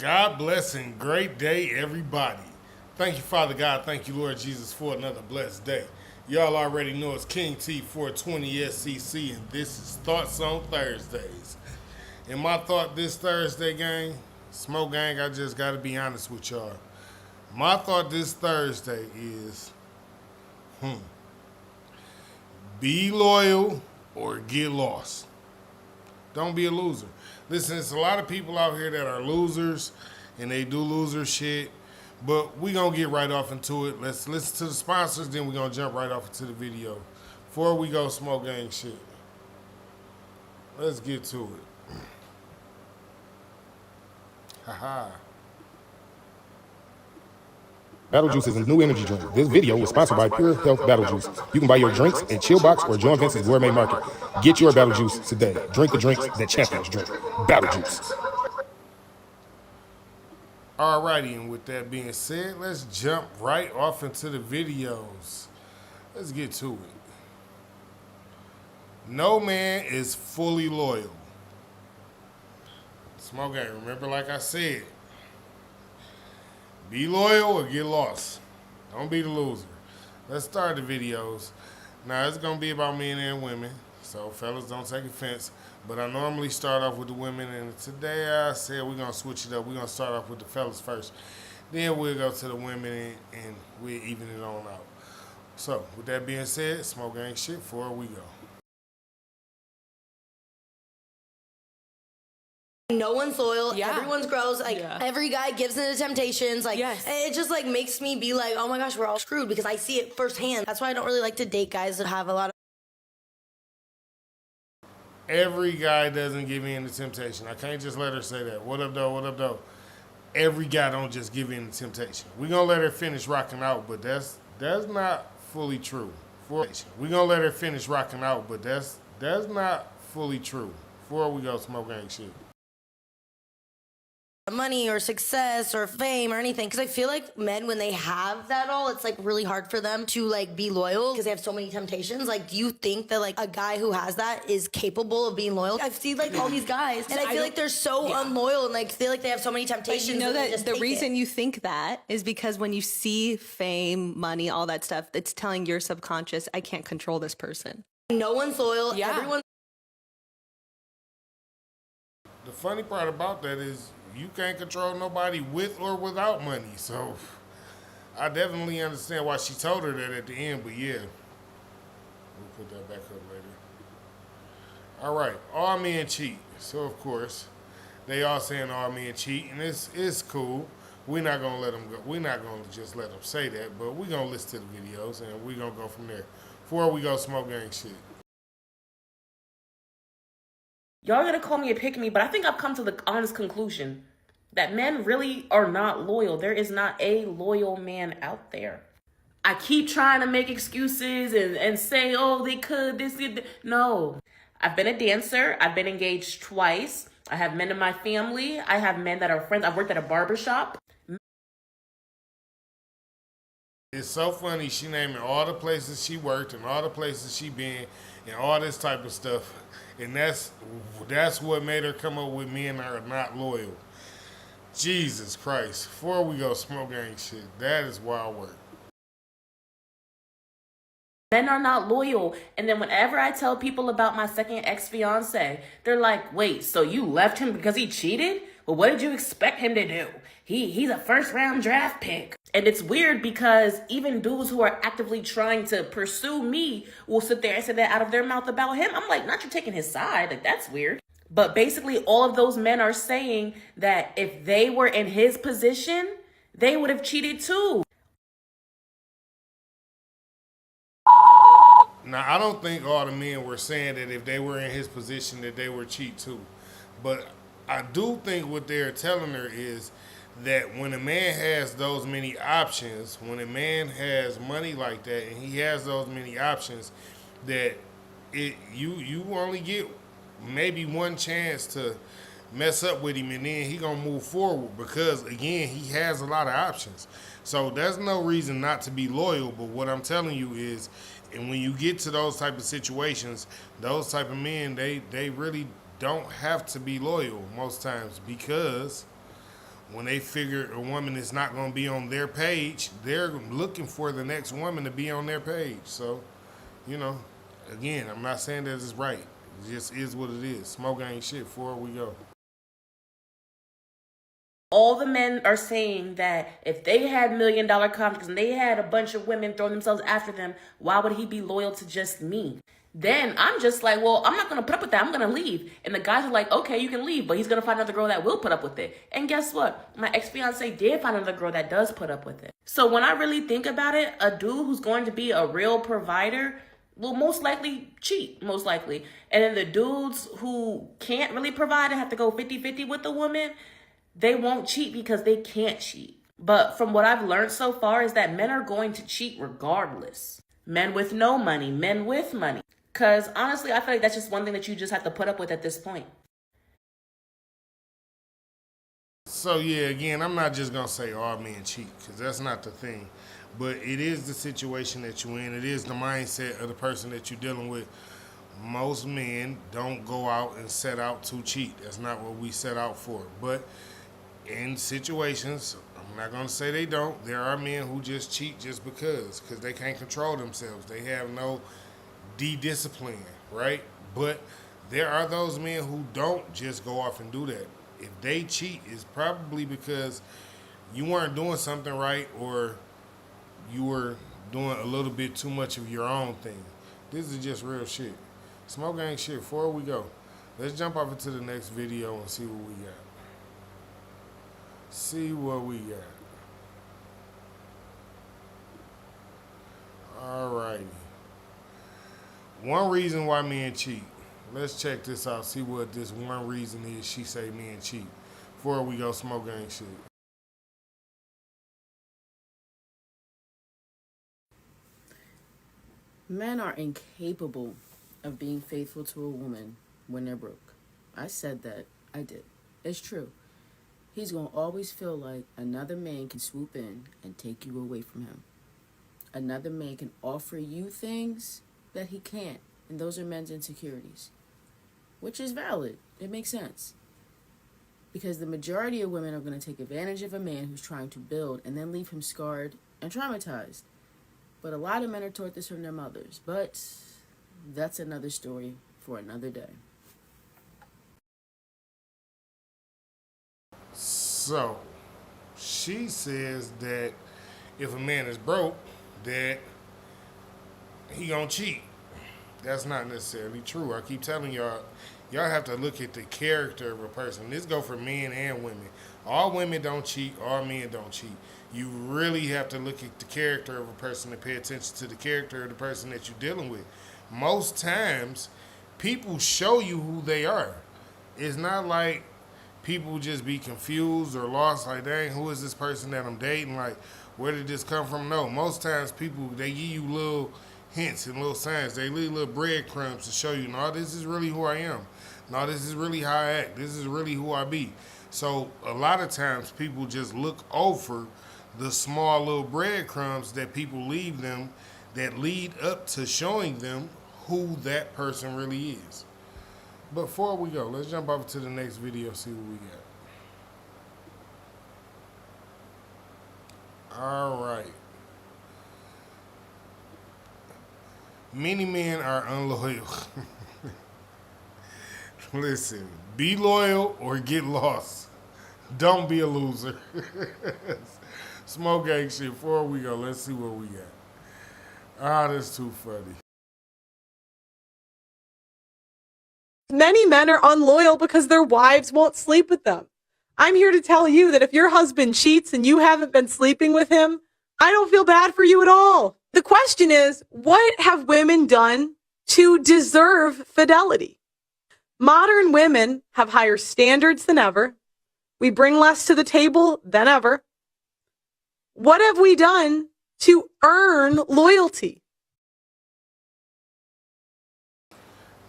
God bless and great day, everybody. Thank you, Father God. Thank you, Lord Jesus, for another blessed day. Y'all already know it's King T 420 SCC, and this is Thoughts on Thursdays. And my thought this Thursday, gang, Smoke Gang, I just got to be honest with y'all. My thought this Thursday is be loyal or get lost. Don't be a loser. Listen, there's a lot of people out here that are losers and they do loser shit. But we gonna get right off into it. Let's listen to the sponsors, then we're gonna jump right off into the video. Before we go Smoke Gang shit. Let's get to it. Haha. Battle Juice is a new energy drink. This video was sponsored by Pure Health Battle Juice. You can buy your drinks in Chill Box or join Vince's Gourmet Market. Get your Battle Juice today. Drink the drinks that champions drink. Battle Juice. Alrighty, and with that being said, let's jump right off into the videos. Let's get to it. No man is fully loyal. Smoke Gang, remember like I said, be loyal or get lost. Don't be the loser. Let's start the videos. Now, it's going to be about men and women, so fellas, don't take offense. But I normally start off with the women, and today I said we're going to switch it up. We're going to start off with the fellas first. Then we'll go to the women, and we'll even it on out. So, with that being said, Smoke Gang shit, before we go. No one's loyal. Yeah. Everyone's gross. Like every guy gives into temptations. Like Yes. it just like makes me be like, oh my gosh, we're all screwed because I see it firsthand. That's why I don't really like to date guys that have a lot of. Every guy doesn't give in to temptation. I can't just let her say that. What up, though? What up, though? Every guy don't just give in to temptation. We're going to let her finish rocking out, but that's not fully true. We're going to let her finish rocking out, but that's not fully true. Before we go Smoke Gang shit. Money or success or fame or anything, because I feel like men, when they have that all, it's like really hard for them to like be loyal because they have so many temptations. Like, do you think that like a guy who has that is capable of being loyal? I've seen like all these guys, and I feel like they're so unloyal and like feel like they have so many temptations. You know and they that just the take reason it. you think that is because when you see fame, money, all that stuff, it's telling your subconscious, I can't control this person. No one's loyal. Yeah. Everyone. The funny part about that is you can't control nobody with or without money. So I definitely understand why she told her that at the end, but yeah. We'll put that back up later. All right, all men cheat. So of course, they all saying all men cheat, and it's cool. We're not gonna let them go. We're not gonna just let them say that, but we're gonna listen to the videos and we're gonna go from there. Before we go Smoke Gang shit. Y'all gonna call me a pick me, but I think I've come to the honest conclusion that men really are not loyal. There is not a loyal man out there. I keep trying to make excuses and say, oh, they could, this, did. No. I've been a dancer. I've been engaged twice. I have men in my family. I have men that are friends. I've worked at a barbershop. It's so funny, she naming all the places she worked and all the places she been and all this type of stuff. And that's what made her come up with men are not loyal. Jesus Christ. Before we go Smoke Gang shit, that is wild work. Men are not loyal. And then whenever I tell people about my second ex-fiance, they're like, wait, so you left him because he cheated? Well, what did you expect him to do? He's a first round draft pick. And it's weird because even dudes who are actively trying to pursue me will sit there and say that out of their mouth about him. I'm like, not you taking his side. Like, that's weird. But basically, all of those men are saying that if they were in his position, they would have cheated too. Now, I don't think all the men were saying that if they were in his position that they were cheat too. But I do think what they're telling her is that when a man has those many options, when a man has money like that and he has those many options, that you only get maybe one chance to mess up with him and then he gonna move forward because again he has a lot of options. So there's no reason not to be loyal, but what I'm telling you is, and when you get to those type of situations, those type of men, they really don't have to be loyal most times, because when they figure a woman is not going to be on their page, they're looking for the next woman to be on their page. So, you know, again, I'm not saying that it's right. It just is what it is. Smoke ain't shit. Before we go. All the men are saying that if they had $1 million contracts and they had a bunch of women throwing themselves after them, why would he be loyal to just me? Then I'm just like, well, I'm not going to put up with that. I'm going to leave. And the guys are like, okay, you can leave, but he's going to find another girl that will put up with it. And guess what? My ex-fiance did find another girl that does put up with it. So when I really think about it, a dude who's going to be a real provider will most likely cheat, most likely. And then the dudes who can't really provide and have to go 50-50 with the woman, they won't cheat because they can't cheat. But from what I've learned so far is that men are going to cheat regardless. Men with no money, men with money. Because honestly, I feel like that's just one thing that you just have to put up with at this point. So yeah, again, I'm not just going to say all men cheat, because that's not the thing. But it is the situation that you're in. It is the mindset of the person that you're dealing with. Most men don't go out and set out to cheat. That's not what we set out for. But in situations, I'm not going to say they don't. There are men who just cheat just because they can't control themselves. They have no discipline, right? But there are those men who don't just go off and do that. If they cheat, it's probably because you weren't doing something right, or you were doing a little bit too much of your own thing. This is just real shit. Smoke ain't shit. Before we go, let's jump off into the next video and see what we got. See what we got. Alrighty. One reason why men cheat. Let's check this out. See what this one reason is she say men cheat. Before we go, smoke ain't shit. Men are incapable of being faithful to a woman when they're broke. I said that. I did. It's true. He's going to always feel like another man can swoop in and take you away from him. Another man can offer you things that he can't. And those are men's insecurities. Which is valid. It makes sense. Because the majority of women are going to take advantage of a man who's trying to build and then leave him scarred and traumatized. But a lot of men are taught this from their mothers. But that's another story for another day. So, she says that if a man is broke, that he gonna cheat. That's not necessarily true. I keep telling y'all have to look at the character of a person. This go for men and women. All women don't cheat, all men don't cheat. You really have to look at the character of a person and pay attention to the character of the person that you're dealing with. Most times, people show you who they are. It's not like people just be confused or lost, like, dang, who is this person that I'm dating? Like, where did this come from? No, most times people, they give you little hints and little signs. They leave little breadcrumbs to show you, no, this is really who I am. No, this is really how I act. This is really who I be. So a lot of times people just look over the small little breadcrumbs that people leave them that lead up to showing them who that person really is. But before we go, let's jump over to the next video, see what we got. All right. Many men are unloyal. Listen, be loyal or get lost. Don't be a loser. Smoke ain't shit. Before we go, let's see what we got. Ah, that's too funny. Many men are unloyal because their wives won't sleep with them. I'm here to tell you that if your husband cheats and you haven't been sleeping with him, I don't feel bad for you at all. The question is, what have women done to deserve fidelity? Modern women have higher standards than ever. We bring less to the table than ever. What have we done to earn loyalty?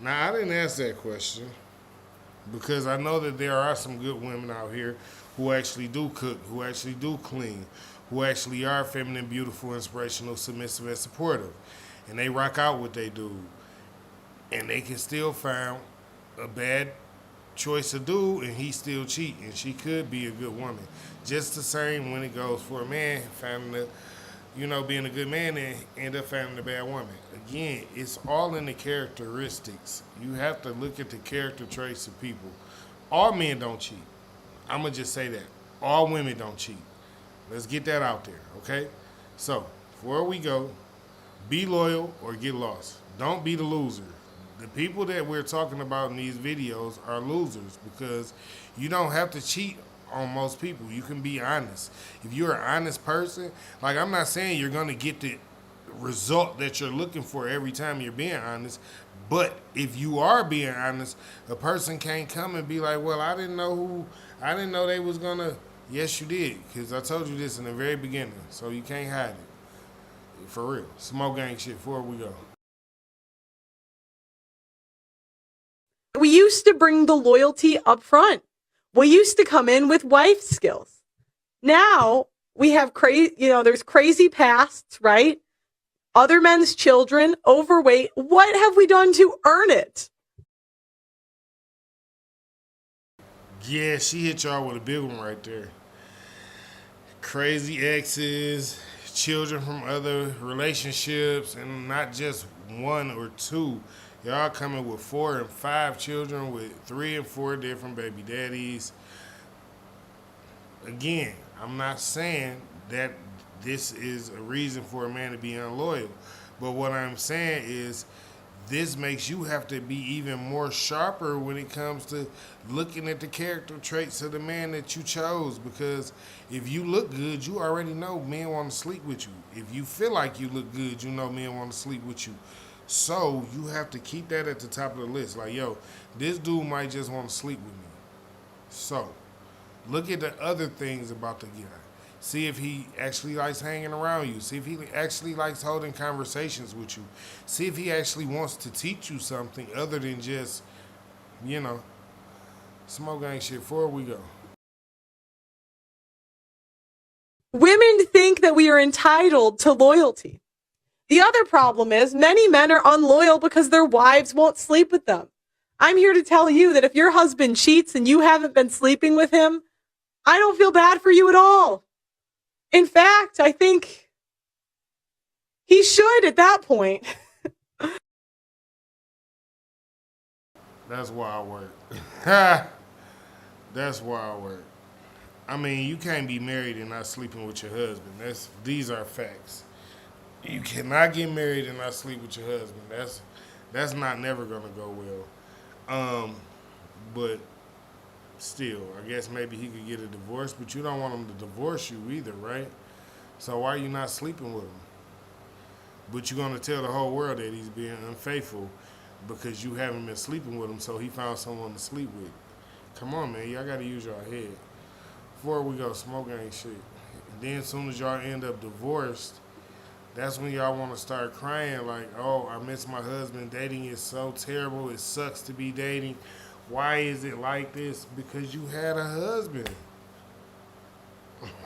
Now, I didn't ask that question because I know that there are some good women out here who actually do cook, who actually do clean, who actually are feminine, beautiful, inspirational, submissive, and supportive. And they rock out what they do. And they can still find a bad choice to do, and he still cheat, and she could be a good woman. Just the same when it goes for a man finding the, being a good man and end up finding a bad woman. Again, it's all in the characteristics. You have to look at the character traits of people. All men don't cheat. I'm gonna just say that. All women don't cheat. Let's get that out there, okay? So, before we go, be loyal or get lost. Don't be the loser. The people that we're talking about in these videos are losers because you don't have to cheat on most people. You can be honest. If you're an honest person, like I'm not saying you're going to get the result that you're looking for every time you're being honest, but if you are being honest, a person can't come and be like, well, I didn't know they was going to. Yes, you did, because I told you this in the very beginning, so you can't hide it. For real. Smoke gang shit before we go. We used to bring the loyalty up front. We used to come in with wife skills. Now we have there's crazy pasts, right? Other men's children, overweight. What have we done to earn it? Yeah, she hit y'all with a big one right there. Crazy exes, children from other relationships, and not just one or two. Y'all coming with 4 and 5 children with 3 and 4 different baby daddies. Again, I'm not saying that this is a reason for a man to be unloyal, but what I'm saying is this makes you have to be even more sharper when it comes to looking at the character traits of the man that you chose, because if you look good, you already know men want to sleep with you. If you feel like you look good, you know men want to sleep with you. So you have to keep that at the top of the list. Like, yo, this dude might just want to sleep with me. So look at the other things about the guy. See if he actually likes hanging around you. See if he actually likes holding conversations with you. See if he actually wants to teach you something other than just, smoke gang shit before we go. Women think that we are entitled to loyalty. The other problem is many men are unloyal because their wives won't sleep with them. I'm here to tell you that if your husband cheats and you haven't been sleeping with him, I don't feel bad for you at all. In fact, I think he should at that point. That's wild work. That's wild work. I mean, you can't be married and not sleeping with your husband. These are facts. You cannot get married and not sleep with your husband. That's not never gonna go well. But still, I guess maybe he could get a divorce, but you don't want him to divorce you either, right? So why are you not sleeping with him? But you're gonna tell the whole world that he's being unfaithful because you haven't been sleeping with him, so he found someone to sleep with. Come on, man, y'all gotta use your head. Before we go, smoke ain't shit. And then as soon as y'all end up divorced, that's when y'all want to start crying like, oh, I miss my husband. Dating is so terrible. It sucks to be dating. Why is it like this? Because you had a husband.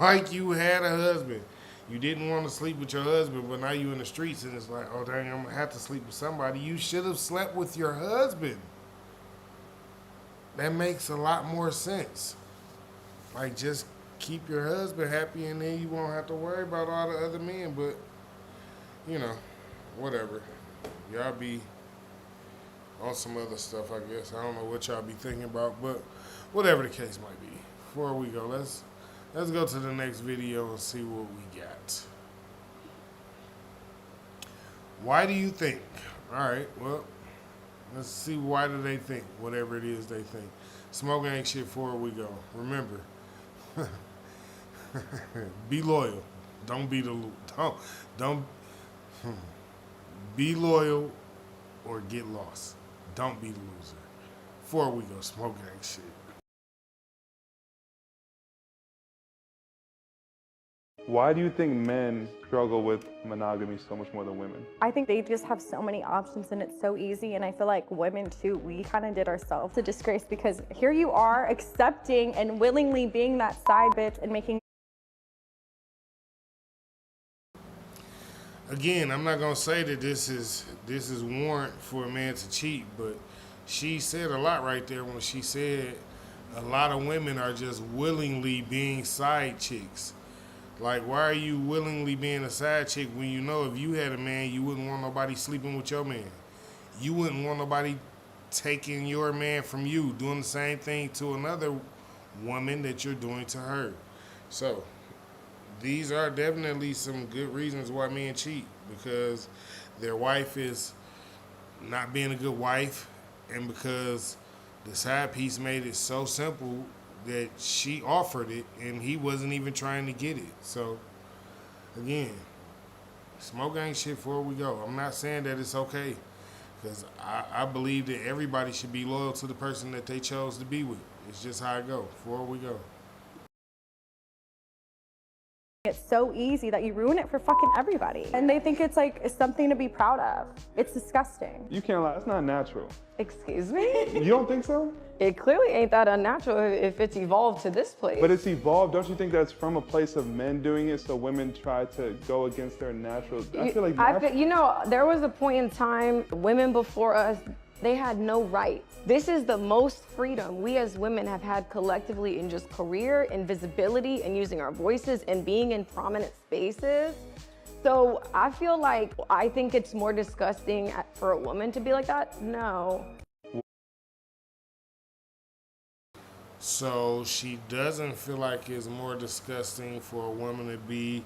Like you had a husband. You didn't want to sleep with your husband, but now you in the streets and it's like, oh, dang, I'm going to have to sleep with somebody. You should have slept with your husband. That makes a lot more sense. Like, just keep your husband happy and then you won't have to worry about all the other men, but whatever. Y'all be on some other stuff, I guess. I don't know what y'all be thinking about, but whatever the case might be. Before we go, let's go to the next video and see what we got. Why do you think? All right, well, let's see why do they think whatever it is they think. Smoke ain't shit before we go. Remember, be loyal. Don't be the don't. Be loyal or get lost. Don't be the loser. Before we go, smoke gang shit. Why do you think men struggle with monogamy so much more than women? I think they just have so many options and it's so easy, and I feel like women too, we kind of did ourselves a disgrace because here you are accepting and willingly being that side bitch and making. Again, I'm not gonna say that this is warrant for a man to cheat, but she said a lot right there when she said a lot of women are just willingly being side chicks. Like, why are you willingly being a side chick when you know if you had a man, you wouldn't want nobody sleeping with your man? You wouldn't want nobody taking your man from you, doing the same thing to another woman that you're doing to her. So, these are definitely some good reasons why men cheat, because their wife is not being a good wife, and because the side piece made it so simple that she offered it and he wasn't even trying to get it. So, again, smoke gang shit before we go. I'm not saying that it's okay, because I believe that everybody should be loyal to the person that they chose to be with. It's just how it go. Before we go. It's so easy that you ruin it for fucking everybody. And they think it's like something to be proud of. It's disgusting. You can't lie, it's not natural. Excuse me? You don't think so? It clearly ain't that unnatural if it's evolved to this place. But it's evolved. Don't you think that's from a place of men doing it, so women try to go against their natural? I feel like you know, there was a point in time, women before us, they had no rights. This is the most freedom we as women have had collectively in just career and visibility and using our voices and being in prominent spaces. So I feel like, I think it's more disgusting for a woman to be like that. No. So she doesn't feel like it's more disgusting for a woman to be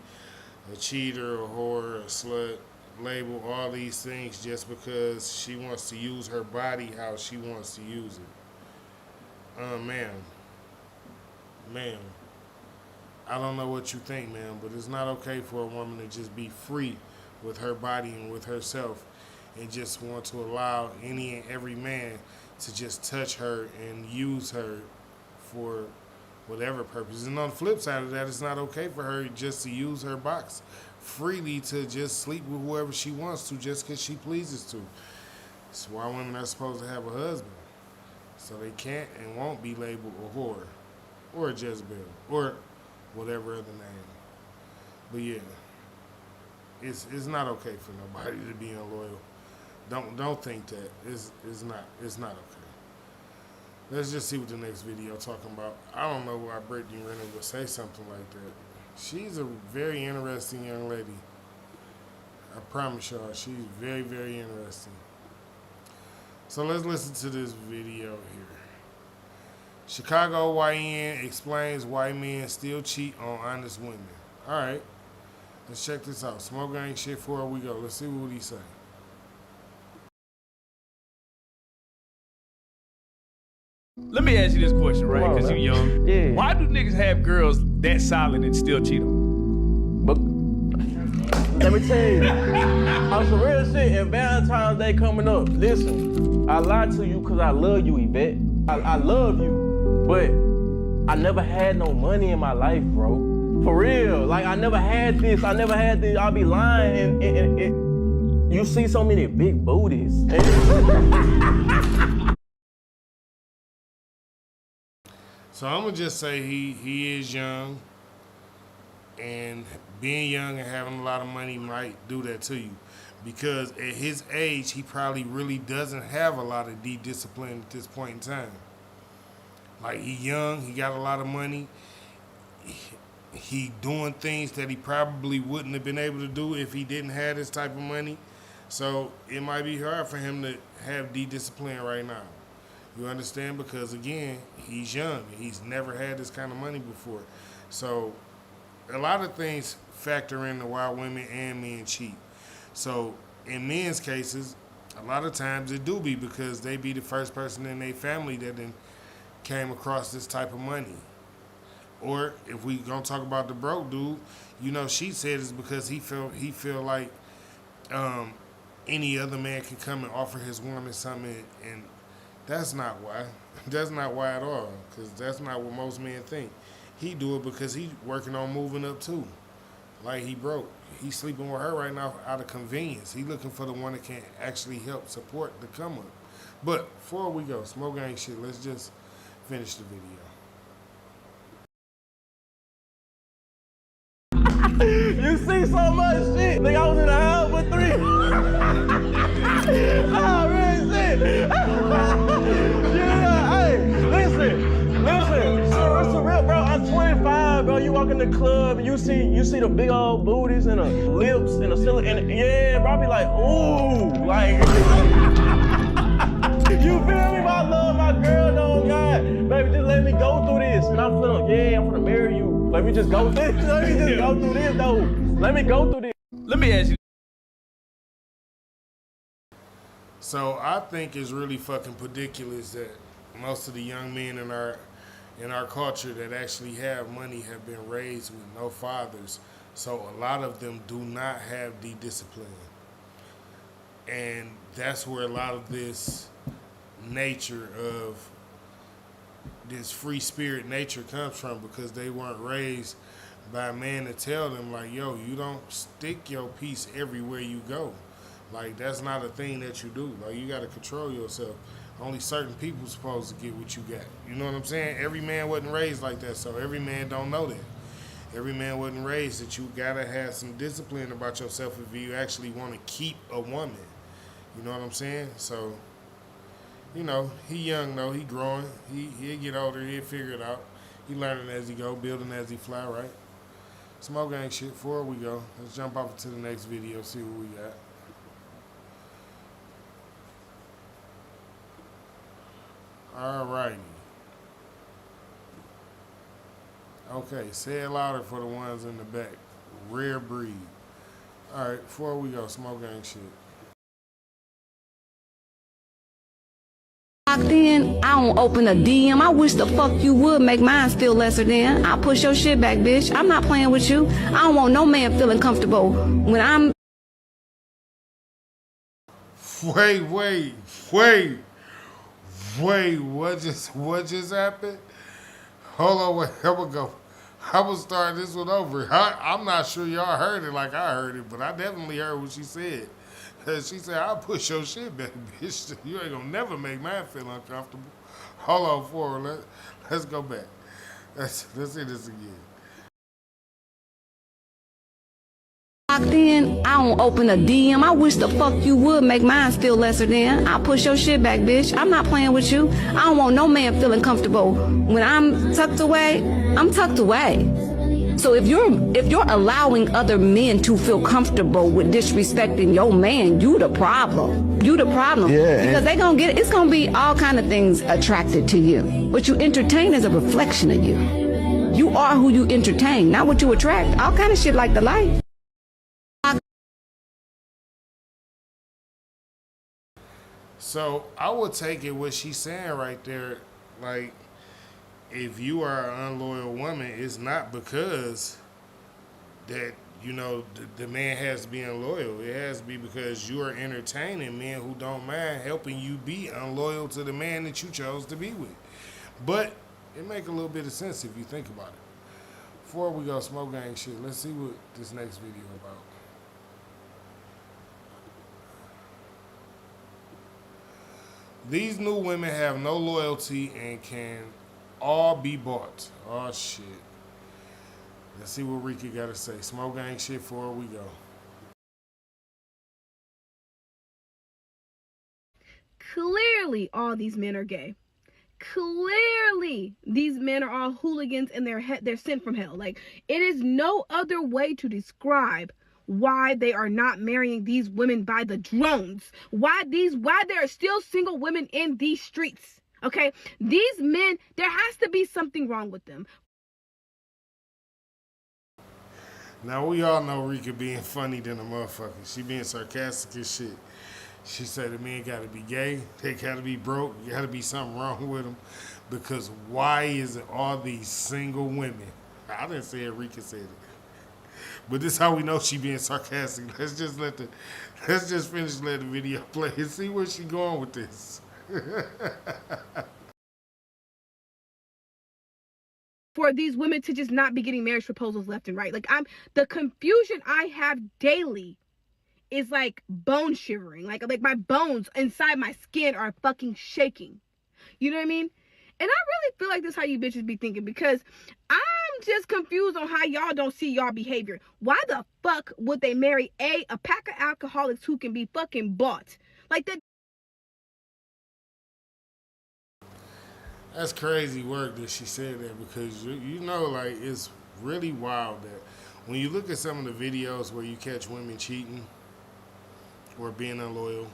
a cheater, a whore, a slut, label all these things just because she wants to use her body how she wants to use it. Ma'am, I don't know what you think, ma'am, but it's not okay for a woman to just be free with her body and with herself and just want to allow any and every man to just touch her and use her for whatever purpose. And on the flip side of that, it's not okay for her just to use her box freely to just sleep with whoever she wants to just because she pleases to. That's why women are supposed to have a husband, so they can't and won't be labeled a whore or a Jezebel or whatever other name. But yeah, it's not okay for nobody to be unloyal. Don't think that. It's not okay. Let's just see what the next video talking about. I don't know why Brittany Renner would say something like that. She's a very interesting young lady. I promise y'all, she's very, very interesting. So let's listen to this video here. Chicago YN explains why men still cheat on honest women. All right, let's check this out. Smoke gang shit before we go. Let's see what he say. Let me ask you this question, right? Because you young. Yeah. Why do niggas have girls that solid and still cheat on? But let me tell you, on some real shit, and Valentine's Day coming up, listen, I lied to you because I love you, Yvette. I love you, but I never had no money in my life, bro. For real, like I never had this. I'll be lying, and you see so many big booties. So I'm gonna just say he is young, and being young and having a lot of money might do that to you, because at his age he probably really doesn't have a lot of deep discipline at this point in time. Like, he young, he got a lot of money, he doing things that he probably wouldn't have been able to do if he didn't have this type of money. So it might be hard for him to have deep discipline right now. You understand? Because again, he's young. He's never had this kind of money before. So a lot of things factor into why women and men cheat. So in men's cases, a lot of times it do be because they be the first person in their family that then came across this type of money. Or if we gonna talk about the broke dude, you know, she said it's because he feel like any other man can come and offer his woman something, and that's not why. That's not why at all, because that's not what most men think. He do it because he working on moving up too. Like, he broke. He's sleeping with her right now out of convenience. He looking for the one that can actually help support the come up. But before we go, smoke gang shit, let's just finish the video. You see so much shit. Nigga, I was in the house with 3. Oh, real shit. you walk in the club and you see the big old booties and the lips and the silly, and yeah, bro, I be like, ooh, like, you feel me? I love my girl, though, God. Baby, just let me go through this. And I'm gonna marry you. Let me just go through this. Let me just go through this, though. Let me go through this. Let me ask you. So I think it's really fucking ridiculous that most of the young men in our culture that actually have money have been raised with no fathers. So a lot of them do not have the discipline. And that's where a lot of this nature of this free spirit nature comes from, because they weren't raised by a man to tell them like, yo, you don't stick your piece everywhere you go. Like, that's not a thing that you do. Like, you got to control yourself. Only certain people supposed to get what you got. You know what I'm saying? Every man wasn't raised like that, so every man don't know that. Every man wasn't raised that you got to have some discipline about yourself if you actually want to keep a woman. You know what I'm saying? So, you know, he young though. He growing. He'll get older. He'll figure it out. He learning as he go, building as he fly, right? Smoke gang shit. Before we go, let's jump off to the next video, see what we got. Alrighty. Okay, say it louder for the ones in the back. Rare breed. Alright, before we go, smoke gang shit. Then I don't open a DM. I wish the fuck you would make mine feel lesser than. I'll push your shit back, bitch. I'm not playing with you. I don't want no man feeling comfortable when I'm. Wait. What just happened? Hold on, wait. I'm gonna start this one over. I'm not sure y'all heard it like I heard it, but I definitely heard what she said. She said, I'll push your shit back, bitch. You ain't gonna never make mine feel uncomfortable. Hold on, forward. Let's go back. Let's hear this again. Then I don't open a DM. I wish the fuck you would make mine feel lesser than. I'll push your shit back, bitch. I'm not playing with you. I don't want no man feeling comfortable when I'm tucked away. I'm tucked away. So if you're allowing other men to feel comfortable with disrespecting your man, you the problem. You the problem. Yeah. Because it's gonna be all kind of things attracted to you. What you entertain is a reflection of you. You are who you entertain, not what you attract. All kind of shit like the light. So I would take it what she's saying right there, like, if you are an unloyal woman, it's not because that, you know, the man has to be unloyal. It has to be because you are entertaining men who don't mind helping you be unloyal to the man that you chose to be with. But it make a little bit of sense if you think about it. Before we go smoke gang shit, let's see what this next video about. These new women have no loyalty and can all be bought. Oh, shit. Let's see what Rika got to say. Smoke gang shit before we go. Clearly, all these men are gay. Clearly, these men are all hooligans and they're sent from hell. Like, it is no other way to describe why they are not marrying these women by the drones. Why there are still single women in these streets. Okay, these men, there has to be something wrong with them. Now, we all know Rika being funny than a motherfucker. She being sarcastic as shit. She said the men got to be gay, they got to be broke, got to be something wrong with them. Because why is it all these single women? I didn't say it, Rika said it. But this is how we know she being sarcastic. Let's just finish letting the video play and see where she going with this. For these women to just not be getting marriage proposals left and right. Like, the confusion I have daily is like bone shivering. Like my bones inside my skin are fucking shaking. You know what I mean? And I really feel like this is how you bitches be thinking, because I'm just confused on how y'all don't see y'all behavior. Why the fuck would they marry a pack of alcoholics who can be fucking bought? Like that. That's crazy work that she said that, because you know, like, it's really wild that when you look at some of the videos where you catch women cheating or being unloyal,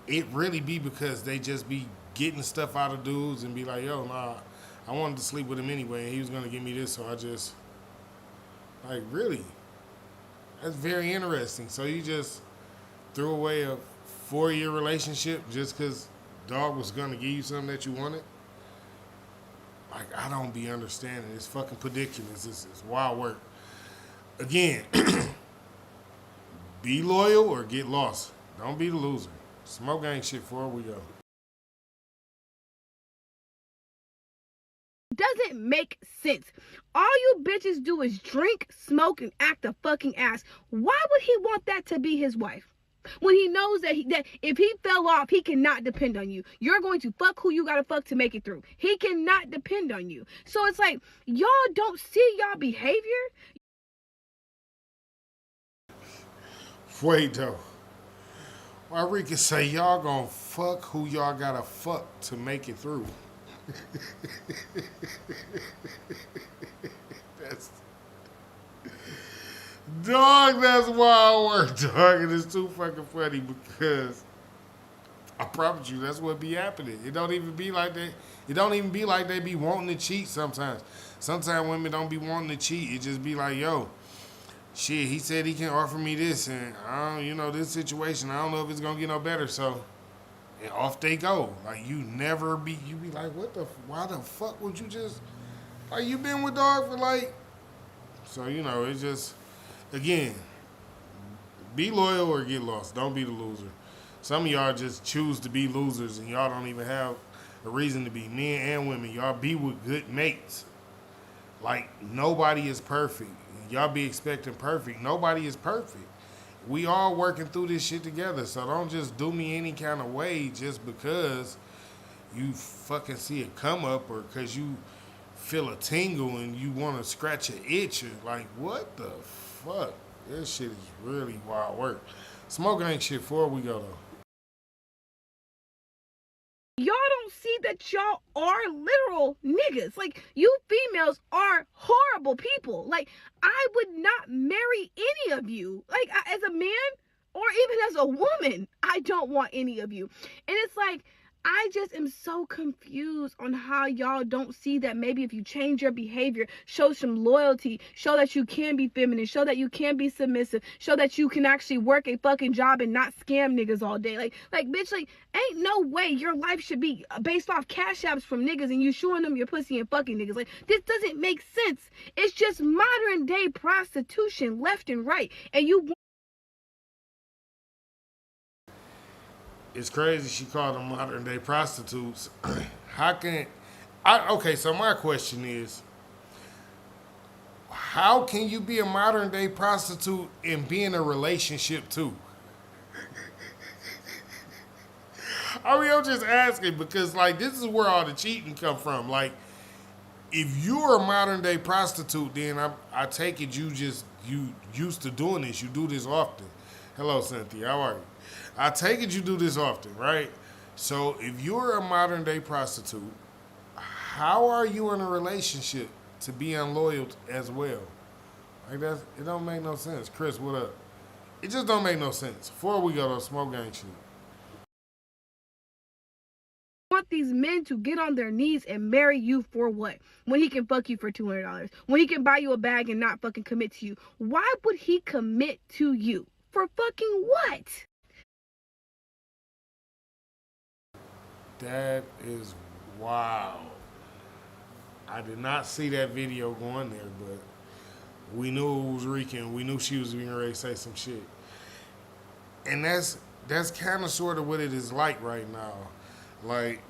it really be because they just be getting stuff out of dudes and be like, yo, nah, I wanted to sleep with him anyway, and he was gonna give me this, so I just, like, really? That's very interesting. So you just threw away a 4-year relationship just because dog was gonna give you something that you wanted? Like, I don't be understanding. It's fucking ridiculous. It's wild work. Again, be loyal or get lost. Don't be the loser. Smoke gang shit before we go. Doesn't make sense. All you bitches do is drink, smoke, and act a fucking ass. Why would he want that to be his wife? When he knows that if he fell off, he cannot depend on you. You're going to fuck who you gotta fuck to make it through. He cannot depend on you. So it's like, y'all don't see y'all behavior. Wait though. Why Rika say y'all gonna fuck who y'all gotta fuck to make it through? That's dog, that's wild work, dog. And it's too fucking funny because I promise you that's what be happening. It don't even be like that. It don't even be like they be wanting to cheat sometimes. Sometimes women don't be wanting to cheat. It just be like, yo, shit, he said he can offer me this, and I don't, this situation, I don't know if it's gonna get no better, so, and off they go. Like, you be like, why the fuck would you just, like, you been with dog for like, so, it's just, again, be loyal or get lost. Don't be the loser. Some of y'all just choose to be losers, and y'all don't even have a reason to be. Men and women, y'all be with good mates. Like, nobody is perfect. Y'all be expecting perfect. Nobody is perfect. We all working through this shit together, so don't just do me any kind of way just because you fucking see it come up or because you feel a tingle and you want to scratch an itch. Or like, what the fuck? This shit is really wild work. Smoke ain't shit before we go, though. Y'all don't see that y'all are literal niggas. Like, you females are horrible people. Like, I would not marry any of you. Like, as a man or even as a woman, I don't want any of you. And it's like, I just am so confused on how y'all don't see that maybe if you change your behavior, show some loyalty, show that you can be feminine, show that you can be submissive, show that you can actually work a fucking job and not scam niggas all day. Like bitch, like, ain't no way your life should be based off cash apps from niggas and you showing them your pussy and fucking niggas. Like, this doesn't make sense. It's just modern day prostitution left and right. And you It's crazy she called them modern day prostitutes. Okay, so my question is, how can you be a modern day prostitute and be in a relationship too? I mean, I'm just asking because, like, this is where all the cheating come from. Like, if you're a modern day prostitute, then I take it you used to doing this. You do this often. Hello, Cynthia. How are you? I take it you do this often, right? So if you're a modern day prostitute, how are you in a relationship to be unloyal as well? Like, it don't make no sense. Chris, what up? It just don't make no sense. Before we go to smoke gang shit. Want these men to get on their knees and marry you for what? When he can fuck you for $200. When he can buy you a bag and not fucking commit to you. Why would he commit to you? For fucking what? That is wild. I did not see that video going there, but we knew it was Rika and we knew she was being ready to say some shit. And that's kind of sort of what it is like right now. Like,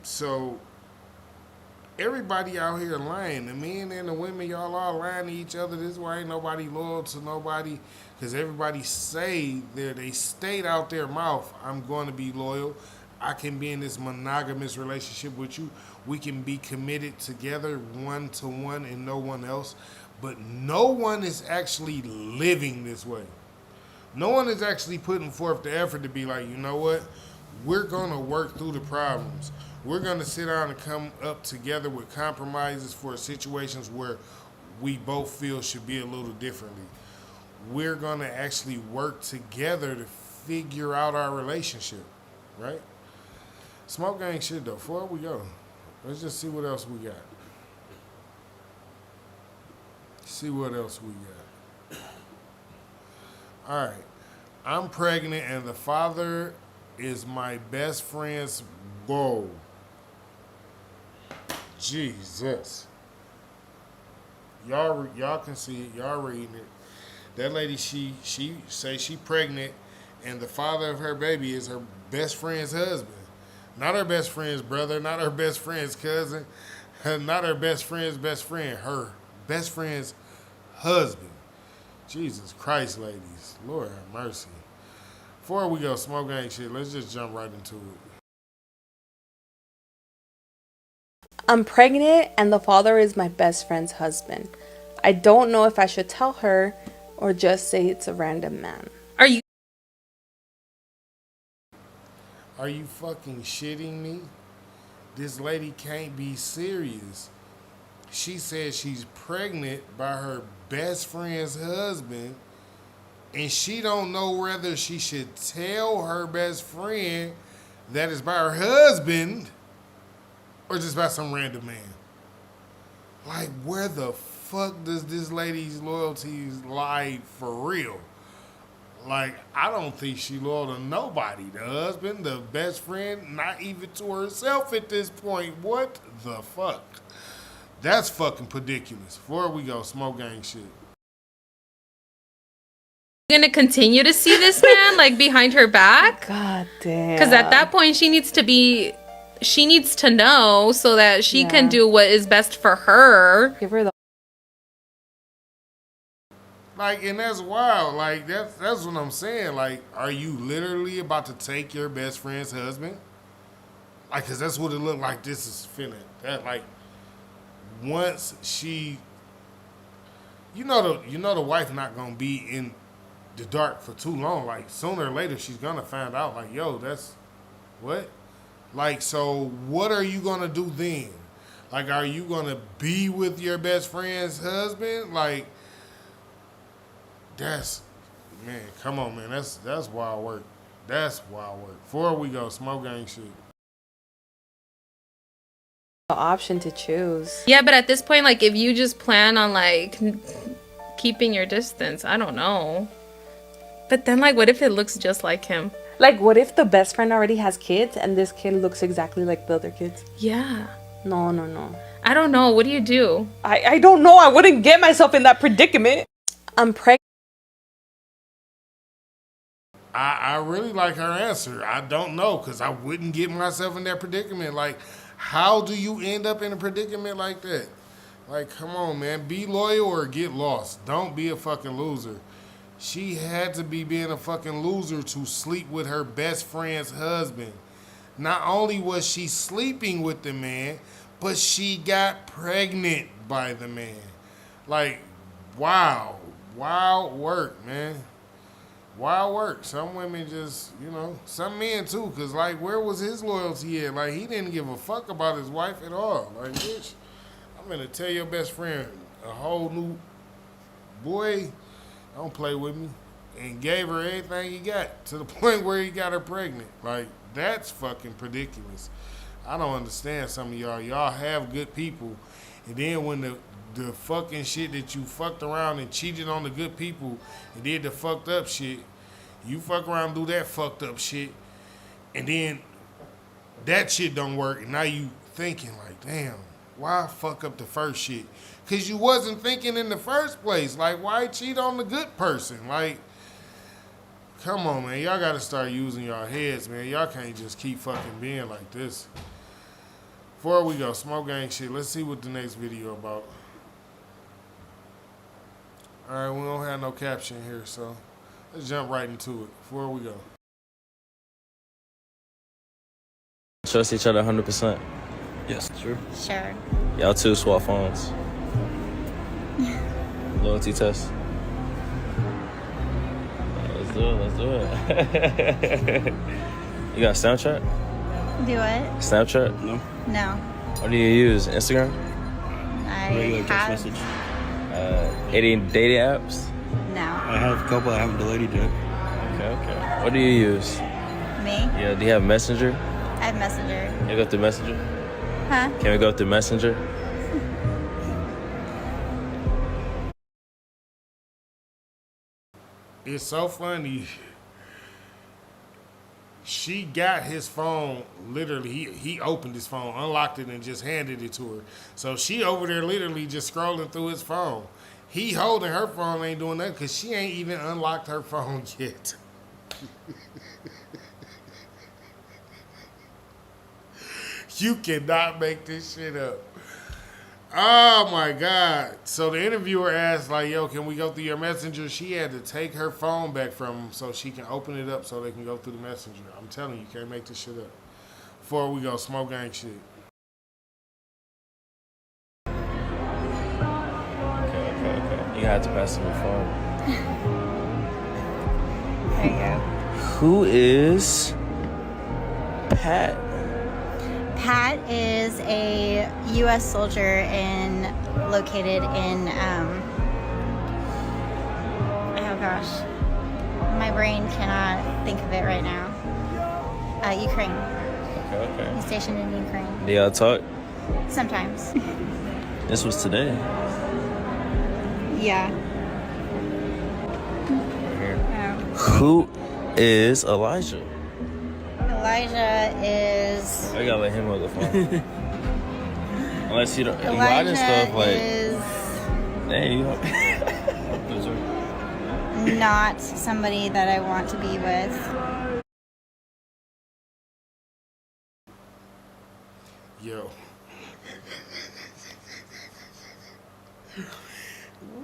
so everybody out here lying. The men and the women, y'all all lying to each other. This is why ain't nobody loyal to nobody. Because everybody say they state out their mouth, I'm going to be loyal. I can be in this monogamous relationship with you. We can be committed together, one to one and no one else. But no one is actually living this way. No one is actually putting forth the effort to be like, you know what? we're going to work through the problems. We're going to sit down and come up together with compromises for situations where we both feel should be a little differently. We're going to actually work together to figure out our relationship, right? Smoke gang shit, though. Before we go, let's just see what else we got. See what else we got. All right. I'm pregnant and the father is my best friend's whoa. Jesus. Y'all can see it. Y'all reading it. That lady, she say she pregnant and the father of her baby is her best friend's husband. Not her best friend's brother, not her best friend's cousin, not her best friend's best friend, her best friend's husband. Jesus Christ, ladies. Lord have mercy. Before we go smoke gang shit, let's just jump right into it. I'm pregnant and the father is my best friend's husband. I don't know if I should tell her or just say it's a random man. Are you fucking shitting me? This lady can't be serious. She said she's pregnant by her best friend's husband, and she don't know whether she should tell her best friend that it's by her husband or just by some random man. Like, where the fuck does this lady's loyalties lie for real? Like, I don't think she loyal to nobody. The husband, the best friend, not even to herself at this point. What the fuck? That's fucking ridiculous. Before we go, smoke gang shit. Gonna continue to see this man like behind her back? God damn. Because at that point she needs to know so that she can do what is best for her. Give her the Like, and that's wild. Like, that's what I'm saying. Like, are you literally about to take your best friend's husband? Like, cause that's what it looked like. This is finna. That like, once she, you know the wife not gonna be in the dark for too long. Like, sooner or later she's gonna find out. Like, yo, that's what. Like, so what are you gonna do then? Like, are you gonna be with your best friend's husband? Like. That's, man, come on, man. That's wild work. That's wild work. Before we go, smoke gang shit. option to choose. Yeah, but at this point, like, if you just plan on like keeping your distance, I don't know. But then, like, what if it looks just like him? Like, what if the best friend already has kids and this kid looks exactly like the other kids? Yeah. No. I don't know. What do you do? I don't know. I wouldn't get myself in that predicament. I'm pregnant. I really like her answer. I don't know, because I wouldn't get myself in that predicament. Like, how do you end up in a predicament like that? Like, come on, man. Be loyal or get lost. Don't be a fucking loser. She had to be being a fucking loser to sleep with her best friend's husband. Not only was she sleeping with the man, but she got pregnant by the man. Like, wow. Wild work, man. Wild work. Some women just, some men too, because, like, where was his loyalty at? Like, he didn't give a fuck about his wife at all. Like, bitch, I'm going to tell your best friend a whole new boy, don't play with me, and gave her everything he got to the point where he got her pregnant. Like, that's fucking ridiculous. I don't understand some of y'all. Y'all have good people, and then when the fucking shit that you fucked around and cheated on the good people and did the fucked up shit, you fuck around and do that fucked up shit, and then that shit don't work, and now you thinking like, damn, why fuck up the first shit? Because you wasn't thinking in the first place. Like, why cheat on the good person? Like, come on, man. Y'all got to start using y'all heads, man. Y'all can't just keep fucking being like this. Before we go, smoke gang shit, let's see what the next video about. All right, we don't have no caption here, so let's jump right into it. Before we go. Trust each other 100%. Yes, true. Sure. Y'all two swap phones. Loyalty test. Let's do it. You got Snapchat? Do it? Snapchat? No. No. What do you use? Instagram? I Regular text have. message. Any dating apps? No. I have a couple. I haven't deleted yet. Okay. What do you use? Me? Yeah, do you have Messenger? I have Messenger. Can we go through Messenger? Huh? Can we go through Messenger? It's so funny. She got his phone, literally, he opened his phone, unlocked it, and just handed it to her. So she over there literally just scrolling through his phone. He holding her phone, ain't doing nothing because she ain't even unlocked her phone yet. You cannot make this shit up. Oh my God. So the interviewer asked, like, yo, can we go through your messenger? She had to take her phone back from him so she can open it up so they can go through the messenger. I'm telling you, you can't make this shit up. Before we go, smoke gang shit. Okay. You had to pass me phone. There you go. Who is Pat? Pat is a U.S. soldier located in, oh gosh, my brain cannot think of it right now. Ukraine. Okay. He's stationed in Ukraine. Do y'all talk? Sometimes. This was today. Yeah. Right here. Oh. Who is Elijah? Elijah is. I gotta let him hold the phone. Unless you don't. You Elijah hiding stuff like. is Hey, you don't. not somebody that I want to be with. Yo.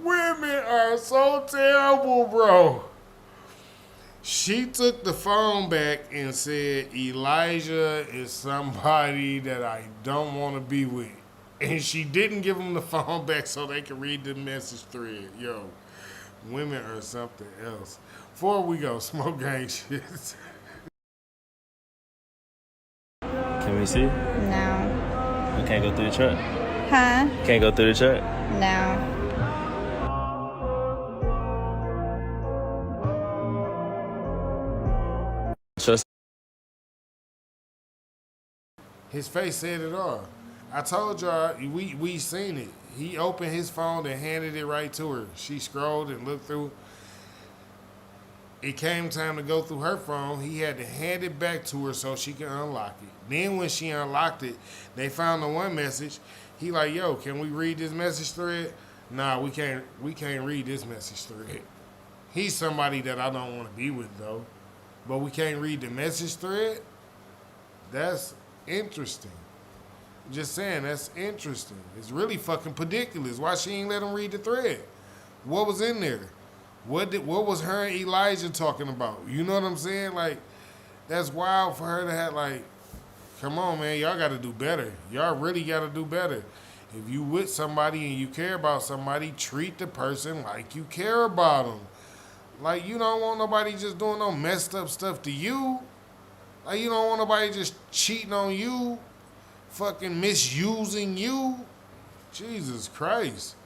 Women are so terrible, bro. She took the phone back and said, Elijah is somebody that I don't want to be with. And she didn't give him the phone back so they could read the message thread. Yo, women are something else. Before we go, smoke gang shit. Can we see? No. We can't go through the chat. Huh? Can't go through the chat. No. Trust. His face said it all. I told y'all, we seen it. He opened his phone and handed it right to her. She scrolled and looked through. It came time to go through her phone. He had to hand it back to her so she could unlock it. Then when she unlocked it, they found the one message. He like, yo, can we read this message thread? Nah, we can't read this message thread. He's somebody that I don't want to be with though. But we can't read the message thread? That's interesting. Just saying, that's interesting. It's really fucking ridiculous. Why she ain't let him read the thread? What was in there? What was her and Elijah talking about? You know what I'm saying? Like, that's wild for her to have, like, come on, man, y'all got to do better. Y'all really got to do better. If you with somebody and you care about somebody, treat the person like you care about them. Like, you don't want nobody just doing no messed up stuff to you. Like, you don't want nobody just cheating on you, fucking misusing you. Jesus Christ.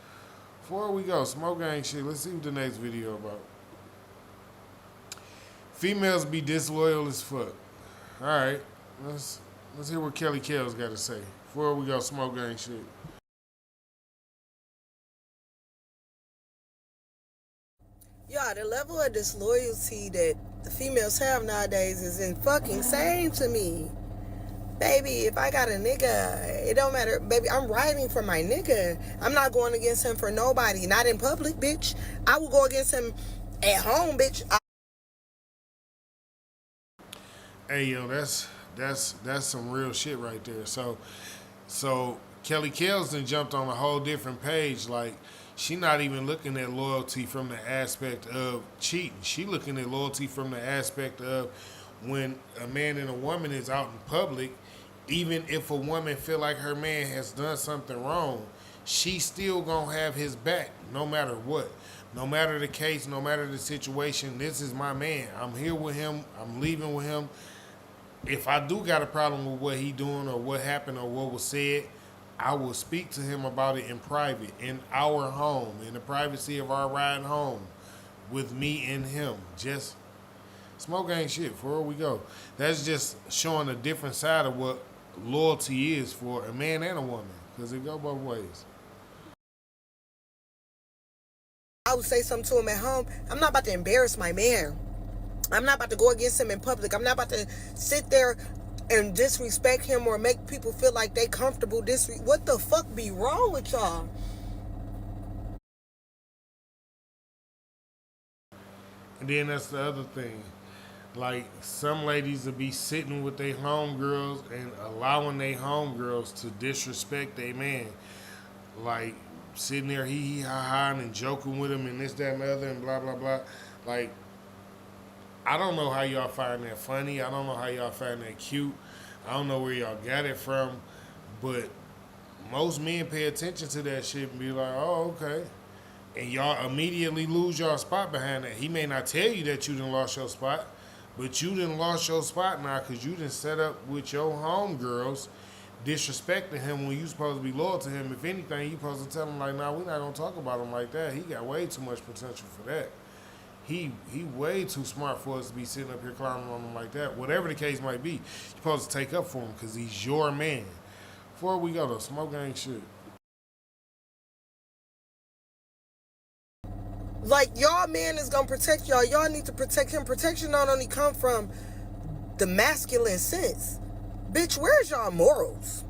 Before we go, smoke gang shit, let's see what the next video about. Females be disloyal as fuck. All right, let's hear what Kelly Kells got to say. Before we go, smoke gang shit. Yeah, the level of disloyalty that the females have nowadays is insane to me. Baby, if I got a nigga, it don't matter. Baby, I'm riding for my nigga. I'm not going against him for nobody. Not in public, bitch. I will go against him at home, bitch. Hey, yo, that's some real shit right there. So Kelly Kells done jumped on a whole different page. Like, she not even looking at loyalty from the aspect of cheating. She looking at loyalty from the aspect of when a man and a woman is out in public, even if a woman feel like her man has done something wrong, she still gonna have his back no matter what. No matter the case, no matter the situation, this is my man. I'm here with him. I'm leaving with him. if I do got a problem with what he doing or what happened or what was said, I will speak to him about it in private, in our home, in the privacy of our ride home, with me and him. Just smoke ain't shit. Before we go, that's just showing a different side of what loyalty is for a man and a woman, because it go both ways. I would say something to him at home. I'm not about to embarrass my man. I'm not about to go against him in public. I'm not about to sit there and disrespect him or make people feel like they comfortable. What the fuck be wrong with y'all? And then that's the other thing. Like, some ladies will be sitting with their homegirls and allowing their homegirls to disrespect their man. Like, sitting there hee-hee-ha-ha and joking with him and this, that, and the other and blah, blah, blah. Like, I don't know how y'all find that funny. I don't know how y'all find that cute. I don't know where y'all got it from. But most men pay attention to that shit and be like, oh, okay. And y'all immediately lose y'all spot behind that. He may not tell you that you done lost your spot, but you done lost your spot now because you done set up with your homegirls disrespecting him when you supposed to be loyal to him. If anything, you supposed to tell him, like, nah, we're not going to talk about him like that. He got way too much potential for that. He way too smart for us to be sitting up here clowning on him like that. Whatever the case might be, you're supposed to take up for him because he's your man. Before we go, though, smoke ain't shit. Like, y'all man is gonna protect y'all. Y'all need to protect him. Protection not only come from the masculine sense. Bitch, where's y'all morals?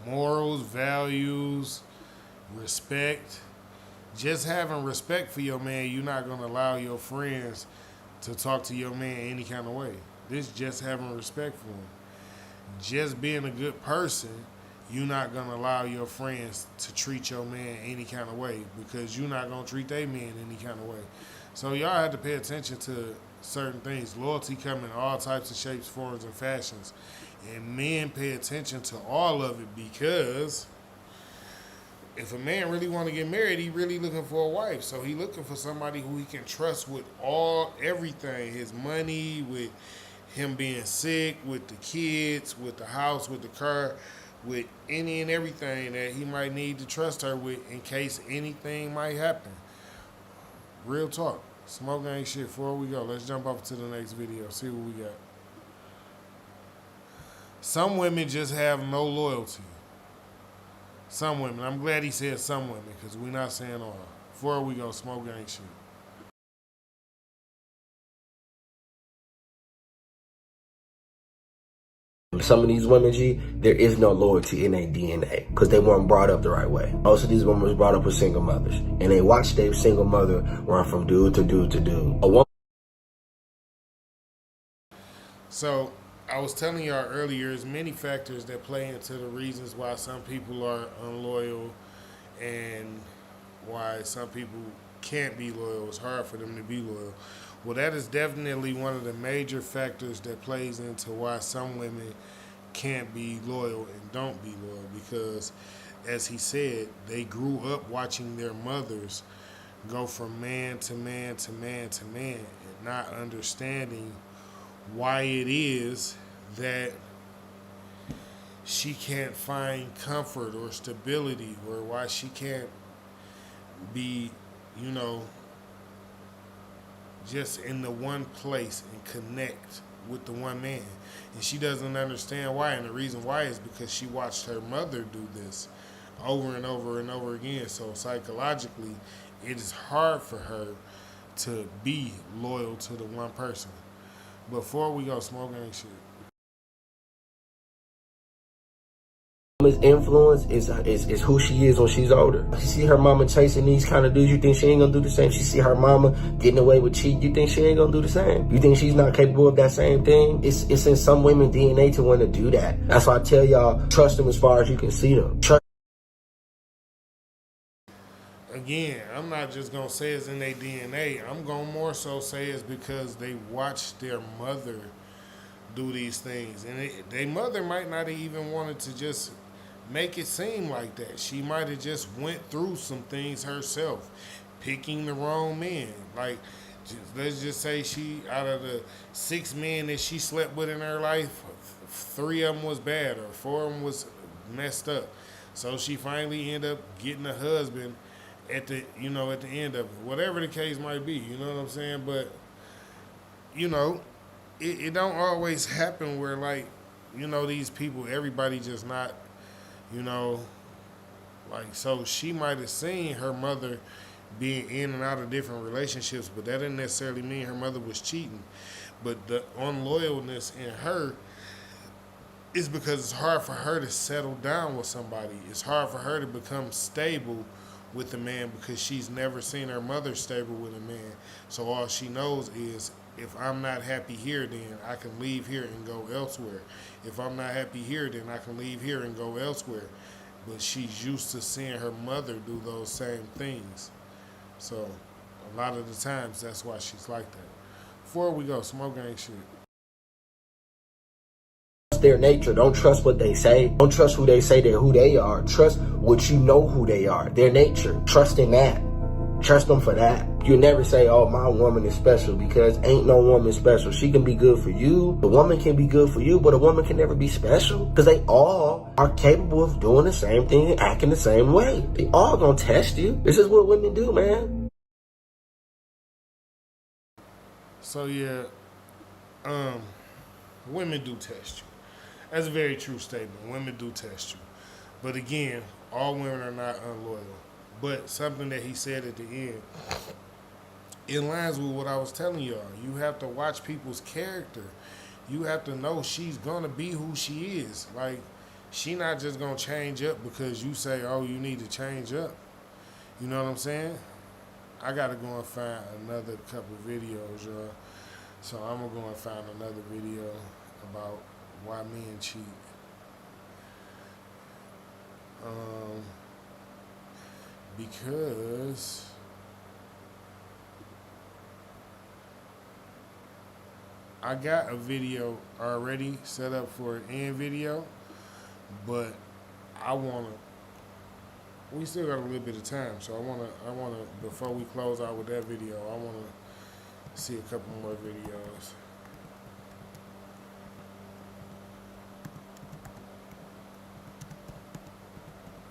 Morals, values, respect. Just having respect for your man, you're not going to allow your friends to talk to your man any kind of way. This just having respect for him. Just being a good person, you're not going to allow your friends to treat your man any kind of way because you're not going to treat their man any kind of way. So y'all have to pay attention to certain things. Loyalty come in all types of shapes, forms, and fashions. And men pay attention to all of it because if a man really want to get married, he really looking for a wife. So he looking for somebody who he can trust with everything. His money, with him being sick, with the kids, with the house, with the car, with any and everything that he might need to trust her with in case anything might happen. Real talk. Smoke ain't shit. Before we go, let's jump off to the next video. See what we got. Some women just have no loyalty. Some women. I'm glad he said some women because we're not saying all. Before we go, smoke ain't shit. Some of these women, G, there is no loyalty in their DNA because they weren't brought up the right way. Most of these women was brought up with single mothers, and they watched their single mother run from dude to dude to dude. So I was telling y'all earlier, there's many factors that play into the reasons why some people are unloyal and why some people can't be loyal. It's hard for them to be loyal. Well, that is definitely one of the major factors that plays into why some women can't be loyal and don't be loyal because, as he said, they grew up watching their mothers go from man to man to man to man and not understanding why it is that she can't find comfort or stability or why she can't be, just in the one place and connect with the one man. And she doesn't understand why. And the reason why is because she watched her mother do this over and over and over again. So psychologically, it is hard for her to be loyal to the one person. Before we go, smoke ain't shit. Woman's influence is who she is when she's older. She see her mama chasing these kind of dudes, you think she ain't gonna do the same? She see her mama getting away with cheating, you think she ain't gonna do the same? You think she's not capable of that same thing? It's in some women's DNA to want to do that. That's why I tell y'all, trust them as far as you can see them. Again, I'm not just gonna say it's in their DNA. I'm gonna more so say it's because they watched their mother do these things. And their mother might not have even wanted to just make it seem like that. She might have just went through some things herself, picking the wrong men. Like, let's just say she, out of the 6 men that she slept with in her life, 3 of them was bad or 4 of them was messed up. So she finally ended up getting a husband at the end of it. Whatever the case might be, you know what I'm saying? But, it don't always happen where, like, these people, everybody just not, like, so she might have seen her mother being in and out of different relationships, but that didn't necessarily mean her mother was cheating. But the unloyalness in her is because it's hard for her to settle down with somebody. It's hard for her to become stable with a man because she's never seen her mother stable with a man. So all she knows is, if I'm not happy here, then I can leave here and go elsewhere. If I'm not happy here, then I can leave here and go elsewhere. But she's used to seeing her mother do those same things. So a lot of the times, that's why she's like that. Before we go, smoke gang shit. Their nature. Don't trust what they say. Don't trust who they say they're who they are. Trust what you know who they are. Their nature. Trust in that. Trust them for that. You never say, oh, my woman is special, because ain't no woman special. She can be good for you. The woman can be good for you, but a woman can never be special, because they all are capable of doing the same thing and acting the same way. They all gonna test you. This is what women do, man. So yeah, women do test you. That's a very true statement. Women do test you. But again, all women are not unloyal. But something that he said at the end, it lines with what I was telling y'all. You have to watch people's character. You have to know she's going to be who she is. Like, she not just going to change up because you say, oh, you need to change up. You know what I'm saying? I got to go and find another couple videos, y'all. So I'm going to go and find another video about why men cheat. Because I got a video already set up for an end video, but we still got a little bit of time, so I wanna before we close out with that video, I wanna see a couple more videos.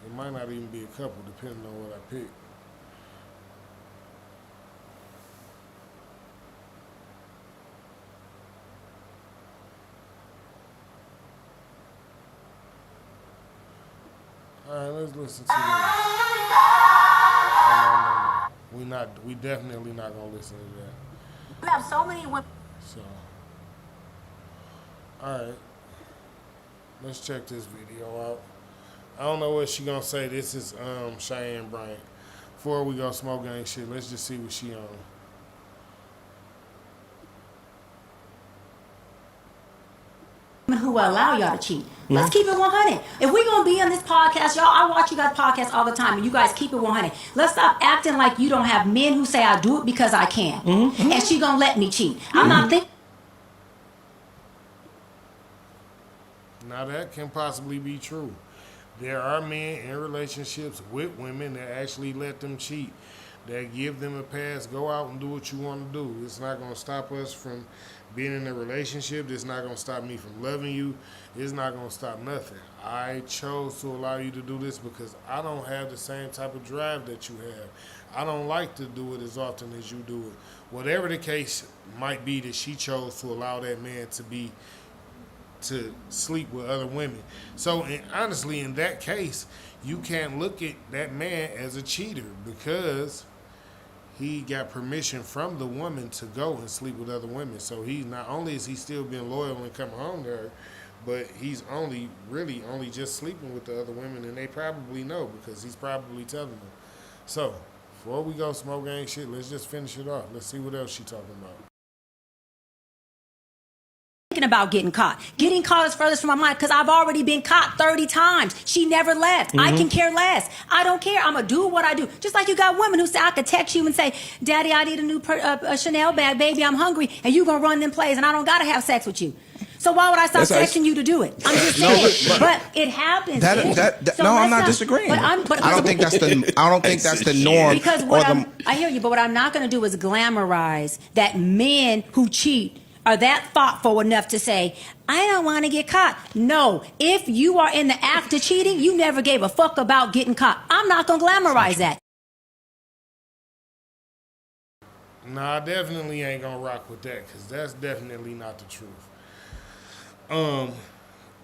It might not even be a couple, depending on what I pick. All right, let's listen to this. No. We definitely not gonna listen to that. We have so many women. So, all right, let's check this video out. I don't know what she gonna say. This is Cheyenne Bryant. Before we go smoke gang shit, let's just see what she on. Who will allow y'all to cheat. Let's keep it 100. If we're gonna be on this podcast, y'all, I watch you guys podcasts all the time, and you guys keep it 100. Let's stop acting like you don't have men who say I do it because I can, and she gonna let me cheat. I'm not thinking. Now that can possibly be true. There are men in relationships with women that actually let them cheat, that give them a pass, go out and do what you want to do. It's not going to stop us from being in a relationship. It's not going to stop me from loving you. It's not going to stop nothing. I chose to allow you to do this because I don't have the same type of drive that you have. I don't like to do it as often as you do it. Whatever the case might be that she chose to allow that man to sleep with other women. So honestly, in that case, you can't look at that man as a cheater because he got permission from the woman to go and sleep with other women. So he's not only is he still being loyal and coming home to her, but he's only just sleeping with the other women, and they probably know because he's probably telling them. So before we go smoke gang shit, let's just finish it off. Let's see what else she talking about. About getting caught. Getting caught is furthest from my mind because I've already been caught 30 times. She never left. I can care less. I don't care. I'm going to do what I do. Just like you got women who say, I could text you and say, Daddy, I need a new a Chanel bag. Baby, I'm hungry. And you going to run them plays and I don't got to have sex with you. So why would I stop That's texting you to do it? I'm just saying. But it happens. So no, I'm let's not disagreeing. But I don't think that's the norm. Because I hear you, but what I'm not going to do is glamorize that men who cheat are that thoughtful enough to say, I don't want to get caught. No, if you are in the act of cheating, you never gave a fuck about getting caught. I'm not going to glamorize that. Nah, I definitely ain't gonna rock with that because that's definitely not the truth.